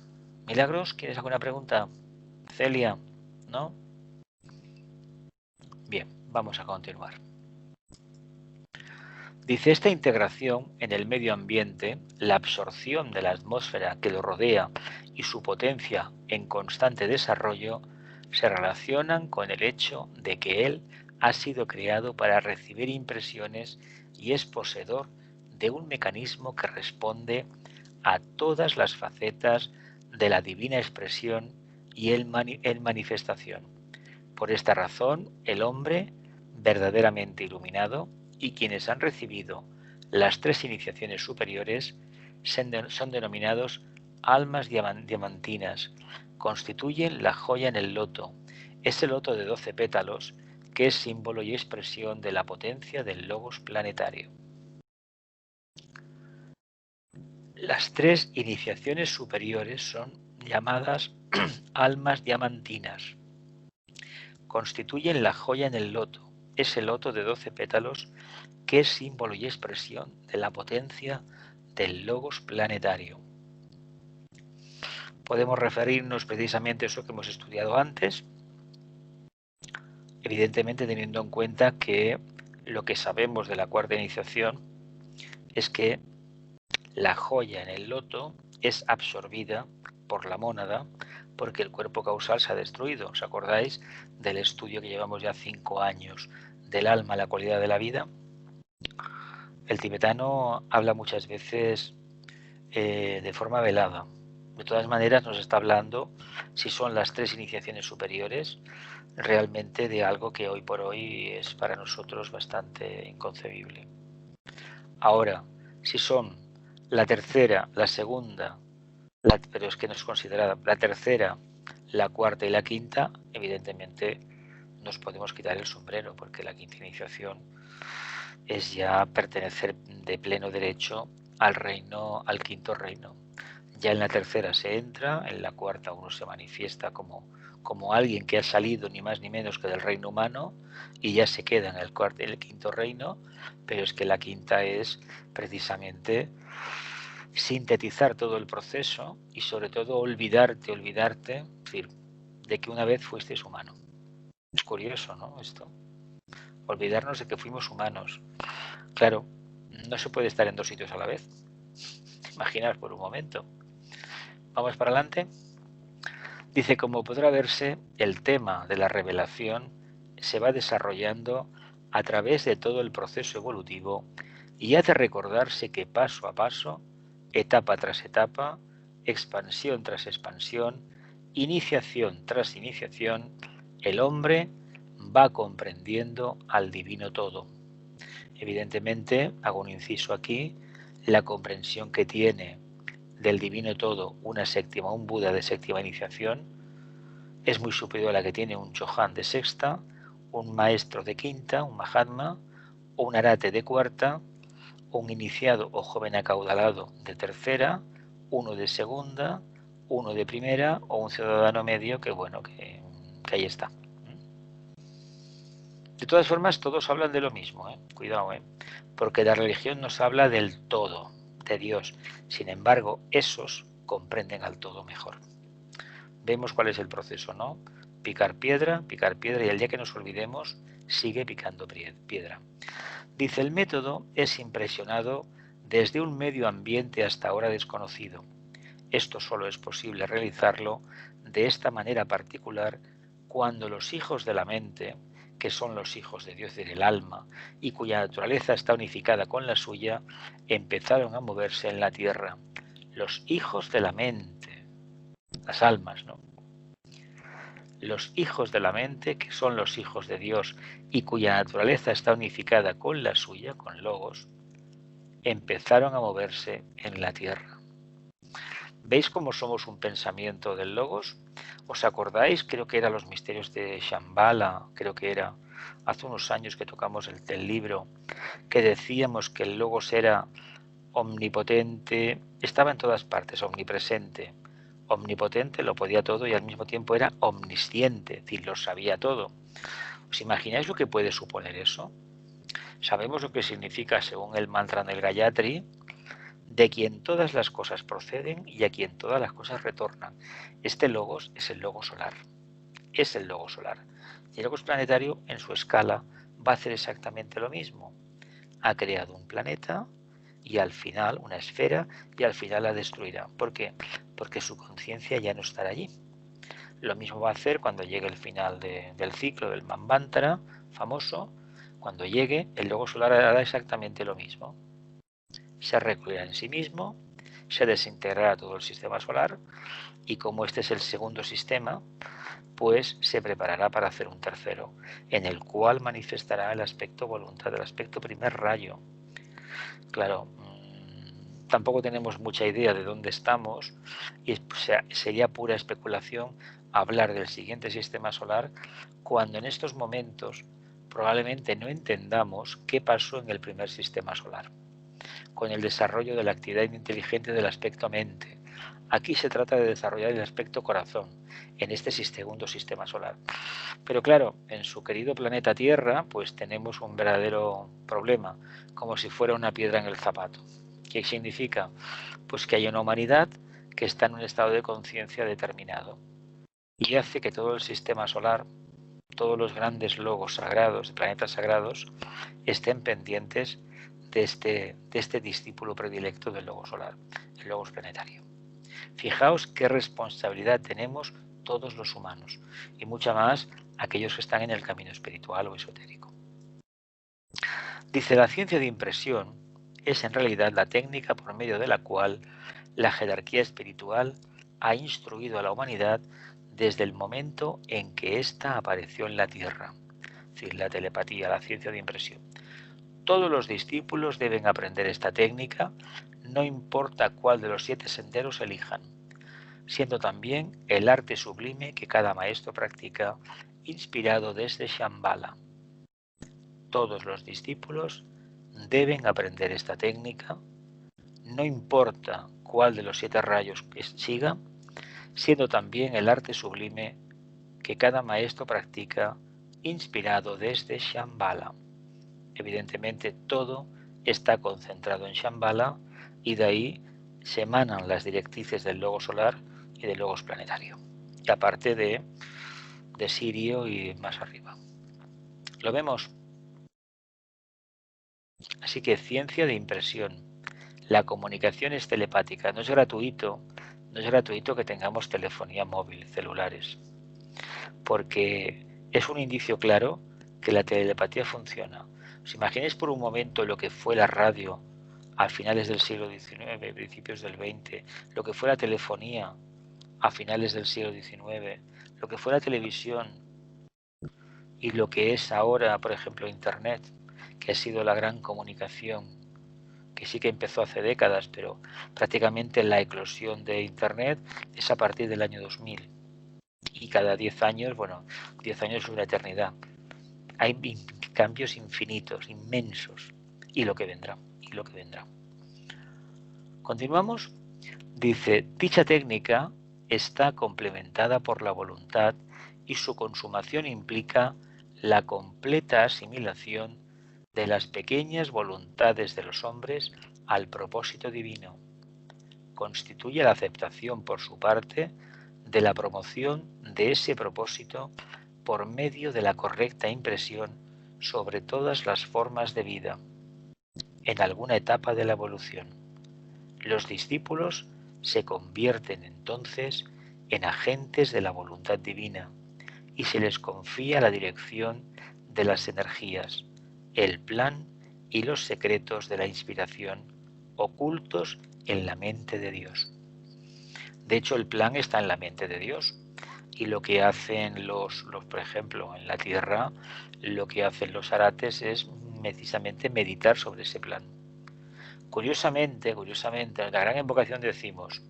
Milagros, ¿quieres alguna pregunta? Celia, ¿no? Bien, vamos a continuar. Dice, esta integración en el medio ambiente, la absorción de la atmósfera que lo rodea y su potencia en constante desarrollo, se relacionan con el hecho de que él ha sido creado para recibir impresiones y es poseedor de un mecanismo que responde a todas las facetas de la divina expresión y en manifestación. Por esta razón, el hombre verdaderamente iluminado y quienes han recibido Las 3 iniciaciones superiores son denominados almas diamantinas. Constituyen la joya en el loto. Es el loto de 12 pétalos, que es símbolo y expresión de la potencia del logos planetario. Las 3 iniciaciones superiores son llamadas almas diamantinas. Constituyen la joya en el loto. Es el loto de 12 pétalos, que es símbolo y expresión de la potencia del logos planetario. Podemos referirnos precisamente a eso que hemos estudiado antes, evidentemente teniendo en cuenta que lo que sabemos de la cuarta iniciación es que la joya en el loto es absorbida por la mónada porque el cuerpo causal se ha destruido. ¿Os acordáis del estudio que llevamos ya 5 años del alma, la cualidad de la vida? El tibetano habla muchas veces de forma velada. De todas maneras nos está hablando, si son las 3 iniciaciones superiores, realmente de algo que hoy por hoy es para nosotros bastante inconcebible. Ahora, si son la tercera, la segunda, pero es que no es considerada la tercera, la cuarta y la quinta, evidentemente nos podemos quitar el sombrero, porque la quinta iniciación es ya pertenecer de pleno derecho al reino, al quinto reino. Ya en la tercera se entra, en la cuarta uno se manifiesta como alguien que ha salido ni más ni menos que del reino humano y ya se queda en el quinto reino, pero es que la quinta es precisamente sintetizar todo el proceso y sobre todo olvidarte, es decir, de que una vez fuisteis humano. Es curioso, ¿no? Esto. Olvidarnos de que fuimos humanos. Claro, no se puede estar en 2 sitios a la vez. Imaginaos por un momento. Vamos para adelante. Dice, como podrá verse, el tema de la revelación se va desarrollando a través de todo el proceso evolutivo y hace recordarse que paso a paso, etapa tras etapa, expansión tras expansión, iniciación tras iniciación, el hombre va comprendiendo al divino todo. Evidentemente, hago un inciso aquí, la comprensión que tiene del divino todo un Buda de séptima iniciación, es muy superior a la que tiene un Chohan de sexta, un maestro de quinta, un Mahatma, o un Arate de cuarta, un iniciado o joven acaudalado de tercera, uno de segunda, uno de primera o un ciudadano medio que bueno, que ahí está. De todas formas, todos hablan de lo mismo, cuidado, porque la religión nos habla del todo, de Dios. Sin embargo, esos comprenden al todo mejor. Vemos cuál es el proceso, ¿no? Picar piedra, y el día que nos olvidemos, sigue picando piedra. Dice, el método es impresionado desde un medio ambiente hasta ahora desconocido. Esto solo es posible realizarlo de esta manera particular cuando los hijos de la mente, que son los hijos de Dios del alma y cuya naturaleza está unificada con la suya, empezaron a moverse en la tierra. Los hijos de la mente, las almas, ¿no? Los hijos de la mente, que son los hijos de Dios y cuya naturaleza está unificada con la suya, con Logos, empezaron a moverse en la tierra. ¿Veis cómo somos un pensamiento del Logos? ¿Os acordáis? Creo que eran los misterios de Shambhala, creo que era hace unos años que tocamos el libro, que decíamos que el Logos era omnipotente, estaba en todas partes, omnipresente, omnipotente, lo podía todo y al mismo tiempo era omnisciente, es decir, lo sabía todo. ¿Os imagináis lo que puede suponer eso? Sabemos lo que significa, según el mantra del Gayatri, de quien todas las cosas proceden y a quien todas las cosas retornan. Este Logos es el Logos solar. Es el Logos solar. Y el Logos planetario, en su escala, va a hacer exactamente lo mismo. Ha creado un planeta y al final, una esfera, y al final la destruirá. ¿Por qué? Porque su conciencia ya no estará allí. Lo mismo va a hacer cuando llegue el final del ciclo del Manvantara, famoso. Cuando llegue, el Logos solar hará exactamente lo mismo. Se recogerá en sí mismo, se desintegrará todo el sistema solar y como este es el segundo sistema, pues se preparará para hacer un tercero, en el cual manifestará el aspecto voluntad, el aspecto primer rayo. Claro, tampoco tenemos mucha idea de dónde estamos y sería pura especulación hablar del siguiente sistema solar cuando en estos momentos probablemente no entendamos qué pasó en el primer sistema solar, con el desarrollo de la actividad inteligente del aspecto mente. Aquí se trata de desarrollar el aspecto corazón en este segundo sistema solar. Pero claro, en su querido planeta Tierra, pues tenemos un verdadero problema, como si fuera una piedra en el zapato. ¿Qué significa? Pues que hay una humanidad que está en un estado de conciencia determinado y hace que todo el sistema solar, todos los grandes logos sagrados, planetas sagrados, estén pendientes de este discípulo predilecto del logo solar, el logos planetario. Fijaos qué responsabilidad tenemos todos los humanos y mucha más aquellos que están en el camino espiritual o esotérico. Dice, la ciencia de impresión es en realidad la técnica por medio de la cual la jerarquía espiritual ha instruido a la humanidad desde el momento en que ésta apareció en la Tierra. Es decir, la telepatía, la ciencia de impresión. Todos los discípulos deben aprender esta técnica, no importa cuál de los 7 senderos elijan, siendo también el arte sublime que cada maestro practica, inspirado desde Shambhala. Todos los discípulos deben aprender esta técnica, no importa cuál de los 7 rayos que siga, siendo también el arte sublime que cada maestro practica, inspirado desde Shambhala. Evidentemente todo está concentrado en Shambhala y de ahí se emanan las directrices del logo solar y del logos planetario, y aparte de Sirio y más arriba. ¿Lo vemos? Así que ciencia de impresión. La comunicación es telepática. No es gratuito que tengamos telefonía móvil, celulares, porque es un indicio claro que la telepatía funciona. ¿Os imagináis por un momento lo que fue la radio a finales del siglo XIX, principios del XX, lo que fue la telefonía a finales del siglo XIX, lo que fue la televisión y lo que es ahora, por ejemplo, Internet, que ha sido la gran comunicación, que sí que empezó hace décadas, pero prácticamente la eclosión de Internet es a partir del año 2000. Y cada 10 años, bueno, 10 años es una eternidad. Hay cambios infinitos, inmensos, y lo que vendrá, Continuamos. Dice, dicha técnica está complementada por la voluntad y su consumación implica la completa asimilación de las pequeñas voluntades de los hombres al propósito divino. Constituye la aceptación por su parte de la promoción de ese propósito por medio de la correcta impresión sobre todas las formas de vida en alguna etapa de la evolución. Los discípulos se convierten entonces en agentes de la voluntad divina y se les confía la dirección de las energías, el plan y los secretos de la inspiración ocultos en la mente de Dios. De hecho, el plan está en la mente de Dios y lo que hacen los por ejemplo, en la Tierra, lo que hacen los arates es precisamente meditar sobre ese plan. Curiosamente, en la gran invocación decimos,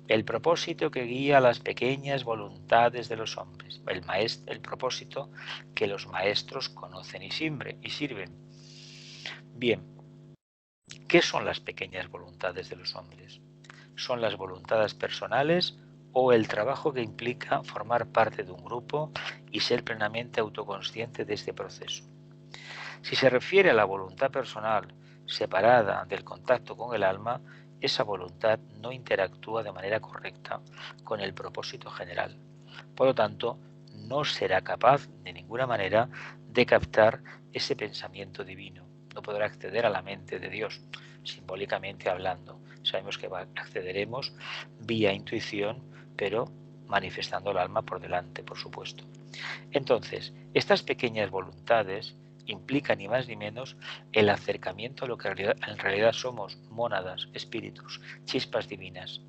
el propósito que guía las pequeñas voluntades de los hombres, el propósito que los maestros conocen y sirven. Bien, ¿qué son las pequeñas voluntades de los hombres? ¿Son las voluntades personales o el trabajo que implica formar parte de un grupo y ser plenamente autoconsciente de este proceso? Si se refiere a la voluntad personal separada del contacto con el alma, esa voluntad no interactúa de manera correcta con el propósito general. Por lo tanto, no será capaz de ninguna manera de captar ese pensamiento divino. No podrá acceder a la mente de Dios, simbólicamente hablando. Sabemos que accederemos vía intuición, pero manifestando el alma por delante, por supuesto. Entonces, estas pequeñas voluntades implica ni más ni menos el acercamiento a lo que en realidad somos, mónadas, espíritus, chispas divinas.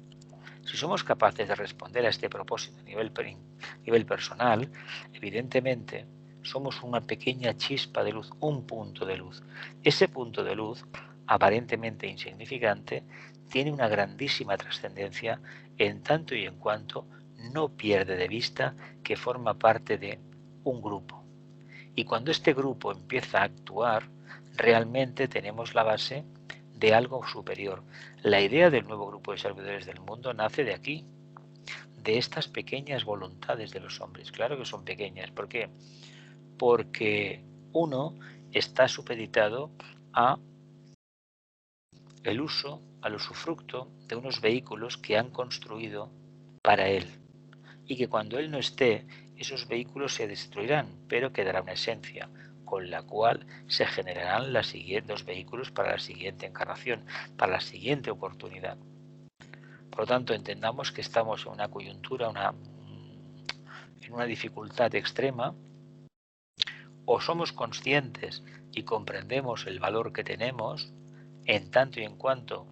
Si somos capaces de responder a este propósito a nivel personal, evidentemente somos una pequeña chispa de luz, un punto de luz. Ese punto de luz aparentemente insignificante, tiene una grandísima trascendencia en tanto y en cuanto no pierde de vista que forma parte de un grupo. Y cuando este grupo empieza a actuar, realmente tenemos la base de algo superior. La idea del nuevo grupo de servidores del mundo nace de aquí, de estas pequeñas voluntades de los hombres. Claro que son pequeñas. ¿Por qué? Porque uno está supeditado a el uso, al usufructo de unos vehículos que han construido para él. Y que cuando él no esté, esos vehículos se destruirán, pero quedará una esencia, con la cual se generarán los vehículos para la siguiente encarnación, para la siguiente oportunidad. Por lo tanto, entendamos que estamos en una coyuntura, en una dificultad extrema. O somos conscientes y comprendemos el valor que tenemos, en tanto y en cuanto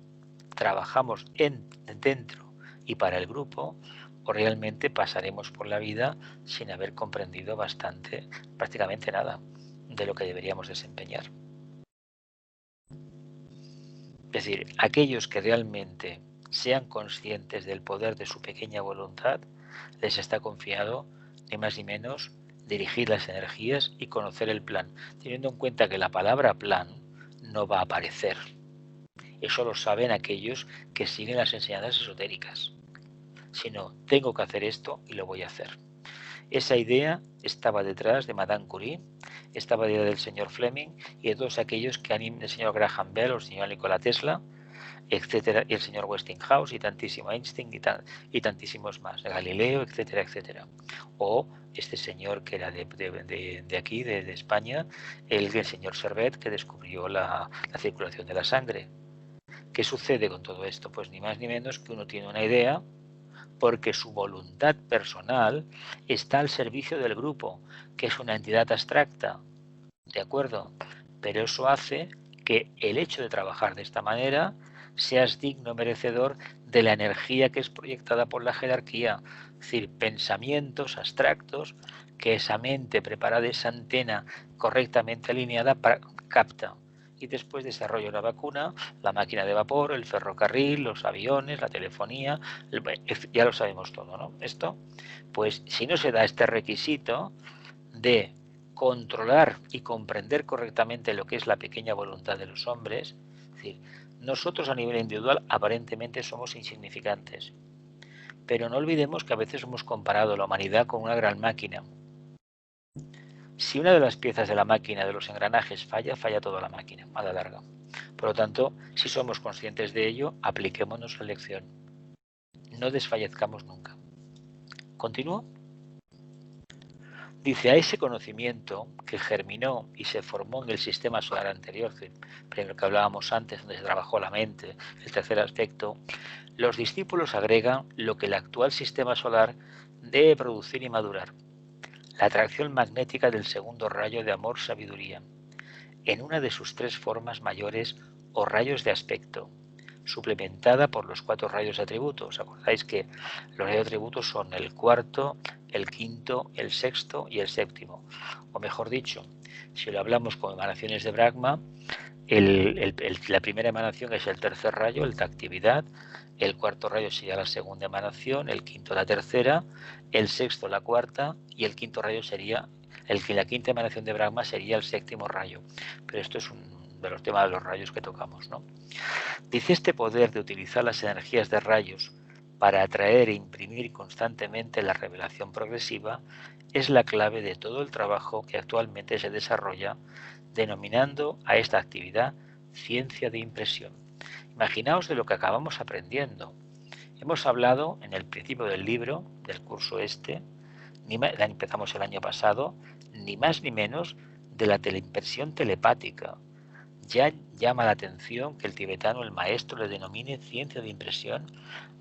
trabajamos dentro y para el grupo, o realmente pasaremos por la vida sin haber comprendido prácticamente nada de lo que deberíamos desempeñar. Es decir, aquellos que realmente sean conscientes del poder de su pequeña voluntad, les está confiado ni más ni menos dirigir las energías y conocer el plan, teniendo en cuenta que la palabra plan no va a aparecer. Eso lo saben aquellos que siguen las enseñanzas esotéricas. Sino, tengo que hacer esto y lo voy a hacer. Esa idea estaba detrás de Madame Curie, estaba detrás del señor Fleming y de todos aquellos que han, el señor Graham Bell o el señor Nikola Tesla, etcétera, y el señor Westinghouse y tantísimo Einstein y tantísimos más, Galileo, etcétera, etcétera. O este señor que era de aquí, de España, el señor Servet, que descubrió la circulación de la sangre. ¿Qué sucede con todo esto? Pues ni más ni menos que uno tiene una idea porque su voluntad personal está al servicio del grupo, que es una entidad abstracta, ¿de acuerdo? Pero eso hace que el hecho de trabajar de esta manera seas digno, merecedor de la energía que es proyectada por la jerarquía, es decir, pensamientos abstractos que esa mente preparada, esa antena correctamente alineada, capta. Y después desarrolla la vacuna, la máquina de vapor, el ferrocarril, los aviones, la telefonía, ya lo sabemos todo, ¿no? Esto, pues si no se da este requisito de controlar y comprender correctamente lo que es la pequeña voluntad de los hombres, es decir, nosotros a nivel individual aparentemente somos insignificantes, pero no olvidemos que a veces hemos comparado la humanidad con una gran máquina. Si una de las piezas de la máquina, de los engranajes, falla, falla toda la máquina, a la larga. Por lo tanto, si somos conscientes de ello, apliquémonos la lección. No desfallezcamos nunca. ¿Continúo? Dice, a ese conocimiento que germinó y se formó en el sistema solar anterior, primero que hablábamos antes, donde se trabajó la mente, el tercer aspecto, los discípulos agregan lo que el actual sistema solar debe producir y madurar. La atracción magnética del segundo rayo de amor-sabiduría, en una de sus tres formas mayores o rayos de aspecto, suplementada por los 4 rayos de atributos. ¿Acordáis que los rayos de atributos son el cuarto, el quinto, el sexto y el séptimo? O mejor dicho, si lo hablamos con emanaciones de Brahma, la primera emanación es el tercer rayo, el de actividad, el cuarto rayo sería la segunda emanación, el quinto la tercera, el sexto la cuarta y el quinto rayo sería, la quinta emanación de Brahma sería el séptimo rayo. Pero esto es un de los temas de los rayos que tocamos, ¿no? Dice, este poder de utilizar las energías de rayos para atraer e imprimir constantemente la revelación progresiva es la clave de todo el trabajo que actualmente se desarrolla, denominando a esta actividad ciencia de impresión. Imaginaos de lo que acabamos aprendiendo. Hemos hablado en el principio del libro, del curso empezamos el año pasado, ni más ni menos de la teleimpresión telepática. Ya llama la atención que el tibetano, el maestro, le denomine ciencia de impresión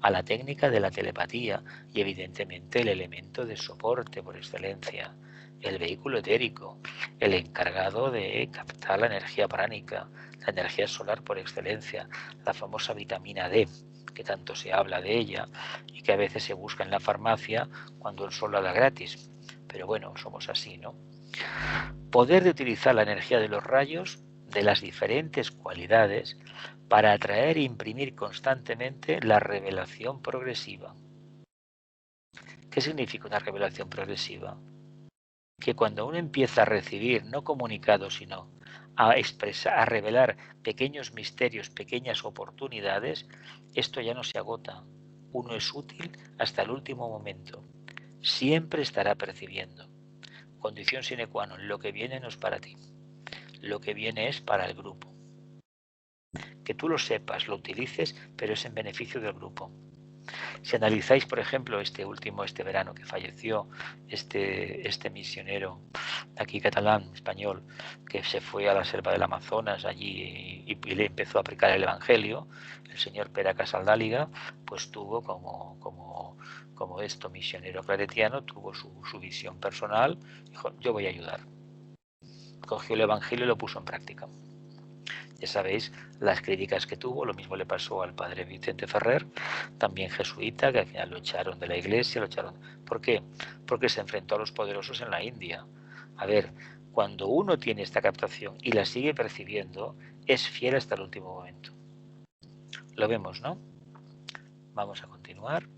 a la técnica de la telepatía y evidentemente el elemento de soporte por excelencia, el vehículo etérico, el encargado de captar la energía pránica, la energía solar por excelencia, la famosa vitamina D, que tanto se habla de ella y que a veces se busca en la farmacia cuando el sol la da gratis. Pero bueno, somos así, ¿no? Poder de utilizar la energía de los rayos de las diferentes cualidades para atraer e imprimir constantemente la revelación progresiva. ¿Qué significa una revelación progresiva? Que cuando uno empieza a recibir, no comunicados, sino a expresar, a revelar pequeños misterios, pequeñas oportunidades, esto ya no se agota. Uno es útil hasta el último momento. Siempre estará percibiendo. Condición sine qua non, lo que viene no es para ti. Lo que viene es para el grupo. Que tú lo sepas, lo utilices, pero es en beneficio del grupo. Si analizáis, por ejemplo, este verano que falleció, este misionero aquí catalán, español, que se fue a la selva del Amazonas allí y le empezó a predicar el Evangelio, el señor Pere Casaldáliga, pues tuvo como esto misionero claretiano, tuvo su visión personal, dijo, yo voy a ayudar. Cogió el Evangelio y lo puso en práctica. Ya sabéis las críticas que tuvo, lo mismo le pasó al padre Vicente Ferrer, también jesuita, que al final lo echaron de la iglesia, lo echaron. ¿Por qué? Porque se enfrentó a los poderosos en la India. A ver, cuando uno tiene esta captación y la sigue percibiendo, es fiel hasta el último momento. Lo vemos, ¿no? Vamos a continuar.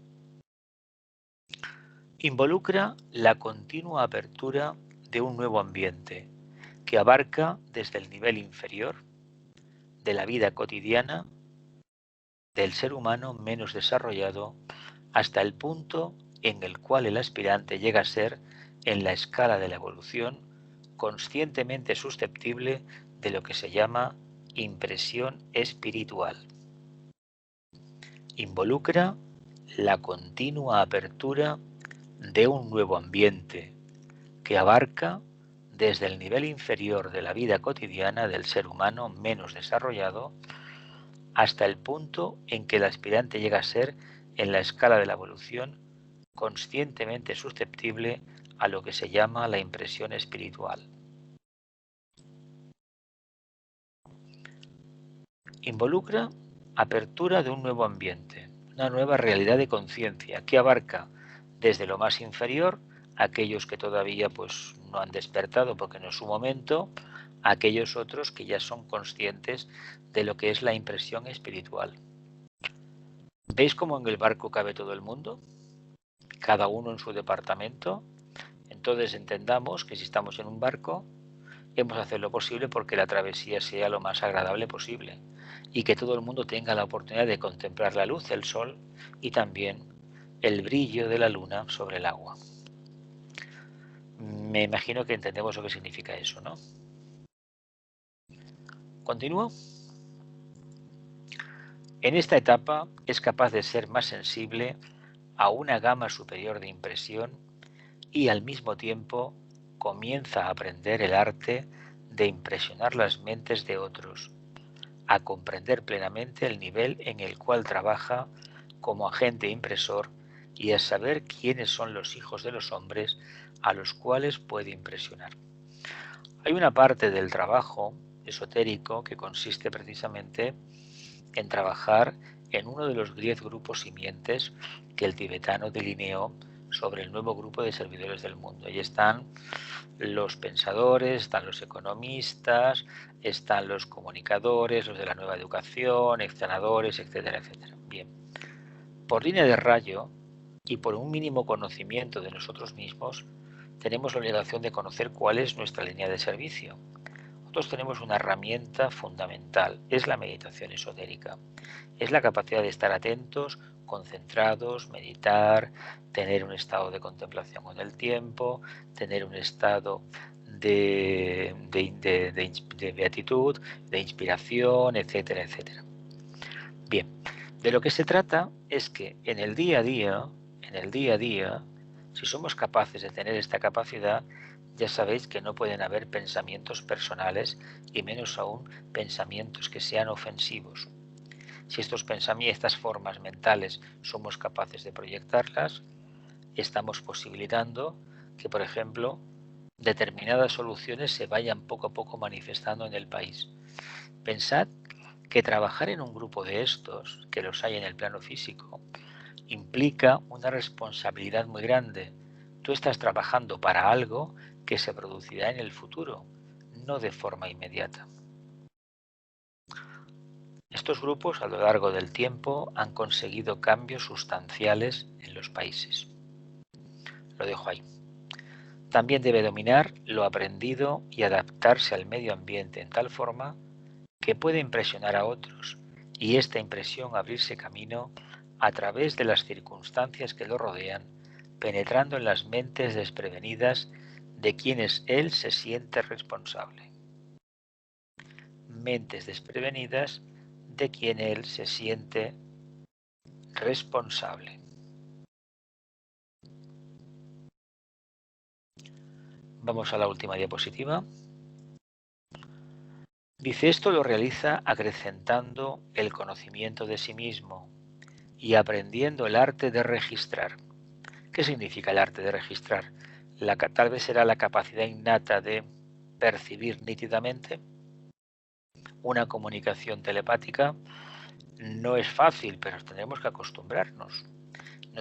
Involucra la continua apertura de un nuevo ambiente que abarca desde el nivel inferior de la vida cotidiana del ser humano menos desarrollado hasta el punto en el cual el aspirante llega a ser, en la escala de la evolución, conscientemente susceptible de lo que se llama impresión espiritual. Involucra la continua apertura de un nuevo ambiente que abarca desde el nivel inferior de la vida cotidiana del ser humano menos desarrollado hasta el punto en que el aspirante llega a ser, en la escala de la evolución, conscientemente susceptible a lo que se llama la impresión espiritual. Involucra apertura de un nuevo ambiente, una nueva realidad de conciencia que abarca desde lo más inferior a aquellos que todavía pues no han despertado porque no es su momento, a aquellos otros que ya son conscientes de lo que es la impresión espiritual. ¿Veis cómo en el barco cabe todo el mundo? Cada uno en su departamento. Entonces entendamos que si estamos en un barco, hemos de hacer lo posible porque la travesía sea lo más agradable posible y que todo el mundo tenga la oportunidad de contemplar la luz del sol y también el brillo de la luna sobre el agua. Me imagino que entendemos lo que significa eso, ¿no? ¿Continúo? En esta etapa es capaz de ser más sensible a una gama superior de impresión y al mismo tiempo comienza a aprender el arte de impresionar las mentes de otros, a comprender plenamente el nivel en el cual trabaja como agente impresor y a saber quiénes son los hijos de los hombres a los cuales puede impresionar. Hay una parte del trabajo esotérico que consiste precisamente en trabajar en uno de los 10 grupos simientes que el tibetano delineó sobre el nuevo grupo de servidores del mundo. Ahí están los pensadores, están los economistas, están los comunicadores, los de la nueva educación, sanadores, etcétera, etcétera. Bien, por línea de rayo y por un mínimo conocimiento de nosotros mismos, tenemos la obligación de conocer cuál es nuestra línea de servicio. Nosotros tenemos una herramienta fundamental, es la meditación esotérica. Es la capacidad de estar atentos, concentrados, meditar, tener un estado de contemplación con el tiempo, tener un estado de beatitud, de inspiración, etcétera, etcétera. Bien, de lo que se trata es que en el día a día, si somos capaces de tener esta capacidad, ya sabéis que no pueden haber pensamientos personales y menos aún pensamientos que sean ofensivos. Si estas formas mentales somos capaces de proyectarlas, estamos posibilitando que, por ejemplo, determinadas soluciones se vayan poco a poco manifestando en el país. Pensad que trabajar en un grupo de estos, que los hay en el plano físico, implica una responsabilidad muy grande. Tú estás trabajando para algo que se producirá en el futuro, no de forma inmediata. Estos grupos a lo largo del tiempo han conseguido cambios sustanciales en los países. Lo dejo ahí. También debe dominar lo aprendido y adaptarse al medio ambiente en tal forma que pueda impresionar a otros y esta impresión abrirse camino a través de las circunstancias que lo rodean, penetrando en las mentes desprevenidas de quienes él se siente responsable. Mentes desprevenidas de quien él se siente responsable. Vamos a la última diapositiva. Dice, esto lo realiza acrecentando el conocimiento de sí mismo y aprendiendo el arte de registrar. ¿Qué significa el arte de registrar? Tal vez será la capacidad innata de percibir nítidamente. Una comunicación telepática no es fácil, pero tendremos que acostumbrarnos.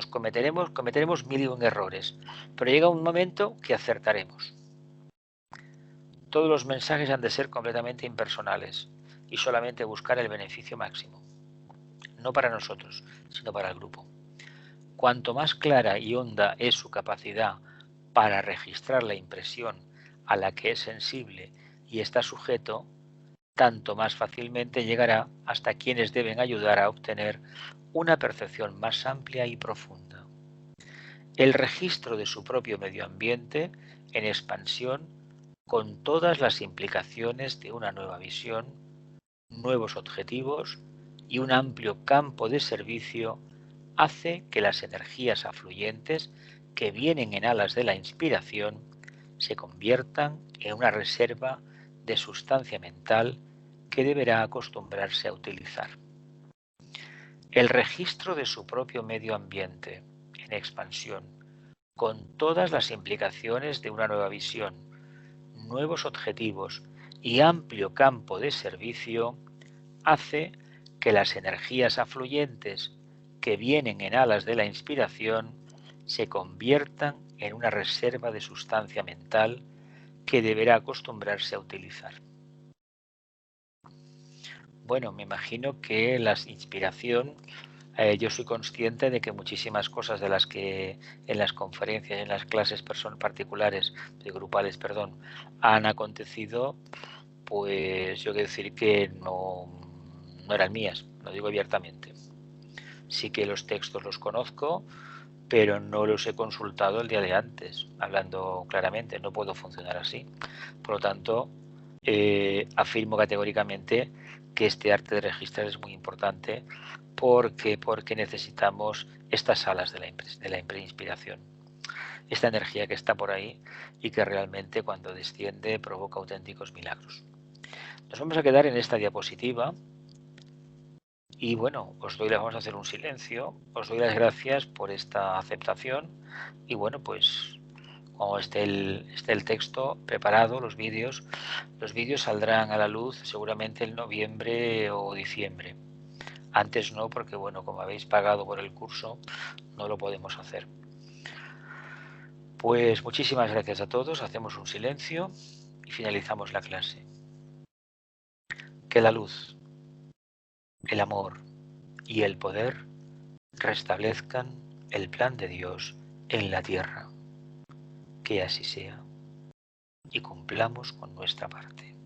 Cometeremos mil y un errores, pero llega un momento que acertaremos. Todos los mensajes han de ser completamente impersonales y solamente buscar el beneficio máximo. No para nosotros, sino para el grupo. Cuanto más clara y honda es su capacidad para registrar la impresión a la que es sensible y está sujeto, tanto más fácilmente llegará hasta quienes deben ayudar a obtener una percepción más amplia y profunda. El registro de su propio medio ambiente en expansión con todas las implicaciones de una nueva visión, nuevos objetivos y un amplio campo de servicio hace que las energías afluyentes que vienen en alas de la inspiración se conviertan en una reserva de sustancia mental que deberá acostumbrarse a utilizar. El registro de su propio medio ambiente en expansión, con todas las implicaciones de una nueva visión, nuevos objetivos y amplio campo de servicio, hace que las energías afluyentes que vienen en alas de la inspiración se conviertan en una reserva de sustancia mental que deberá acostumbrarse a utilizar. Bueno, me imagino que la inspiración, yo soy consciente de que muchísimas cosas de las que en las conferencias, en las clases particulares, grupales, han acontecido, pues yo quiero decir que no eran mías, lo digo abiertamente. Sí que los textos los conozco, pero no los he consultado el día de antes, hablando claramente, no puedo funcionar así. Por lo tanto, afirmo categóricamente que este arte de registrar es muy importante porque necesitamos estas alas de la inspiración, esta energía que está por ahí y que realmente cuando desciende provoca auténticos milagros. Nos vamos a quedar en esta diapositiva y bueno, vamos a hacer un silencio, os doy las gracias por esta aceptación y bueno, pues cuando esté el texto preparado, los vídeos saldrán a la luz seguramente en noviembre o diciembre. Antes no, porque bueno, como habéis pagado por el curso, no lo podemos hacer. Pues muchísimas gracias a todos, hacemos un silencio y finalizamos la clase. Que la luz, el amor y el poder restablezcan el plan de Dios en la tierra. Que así sea y cumplamos con nuestra parte.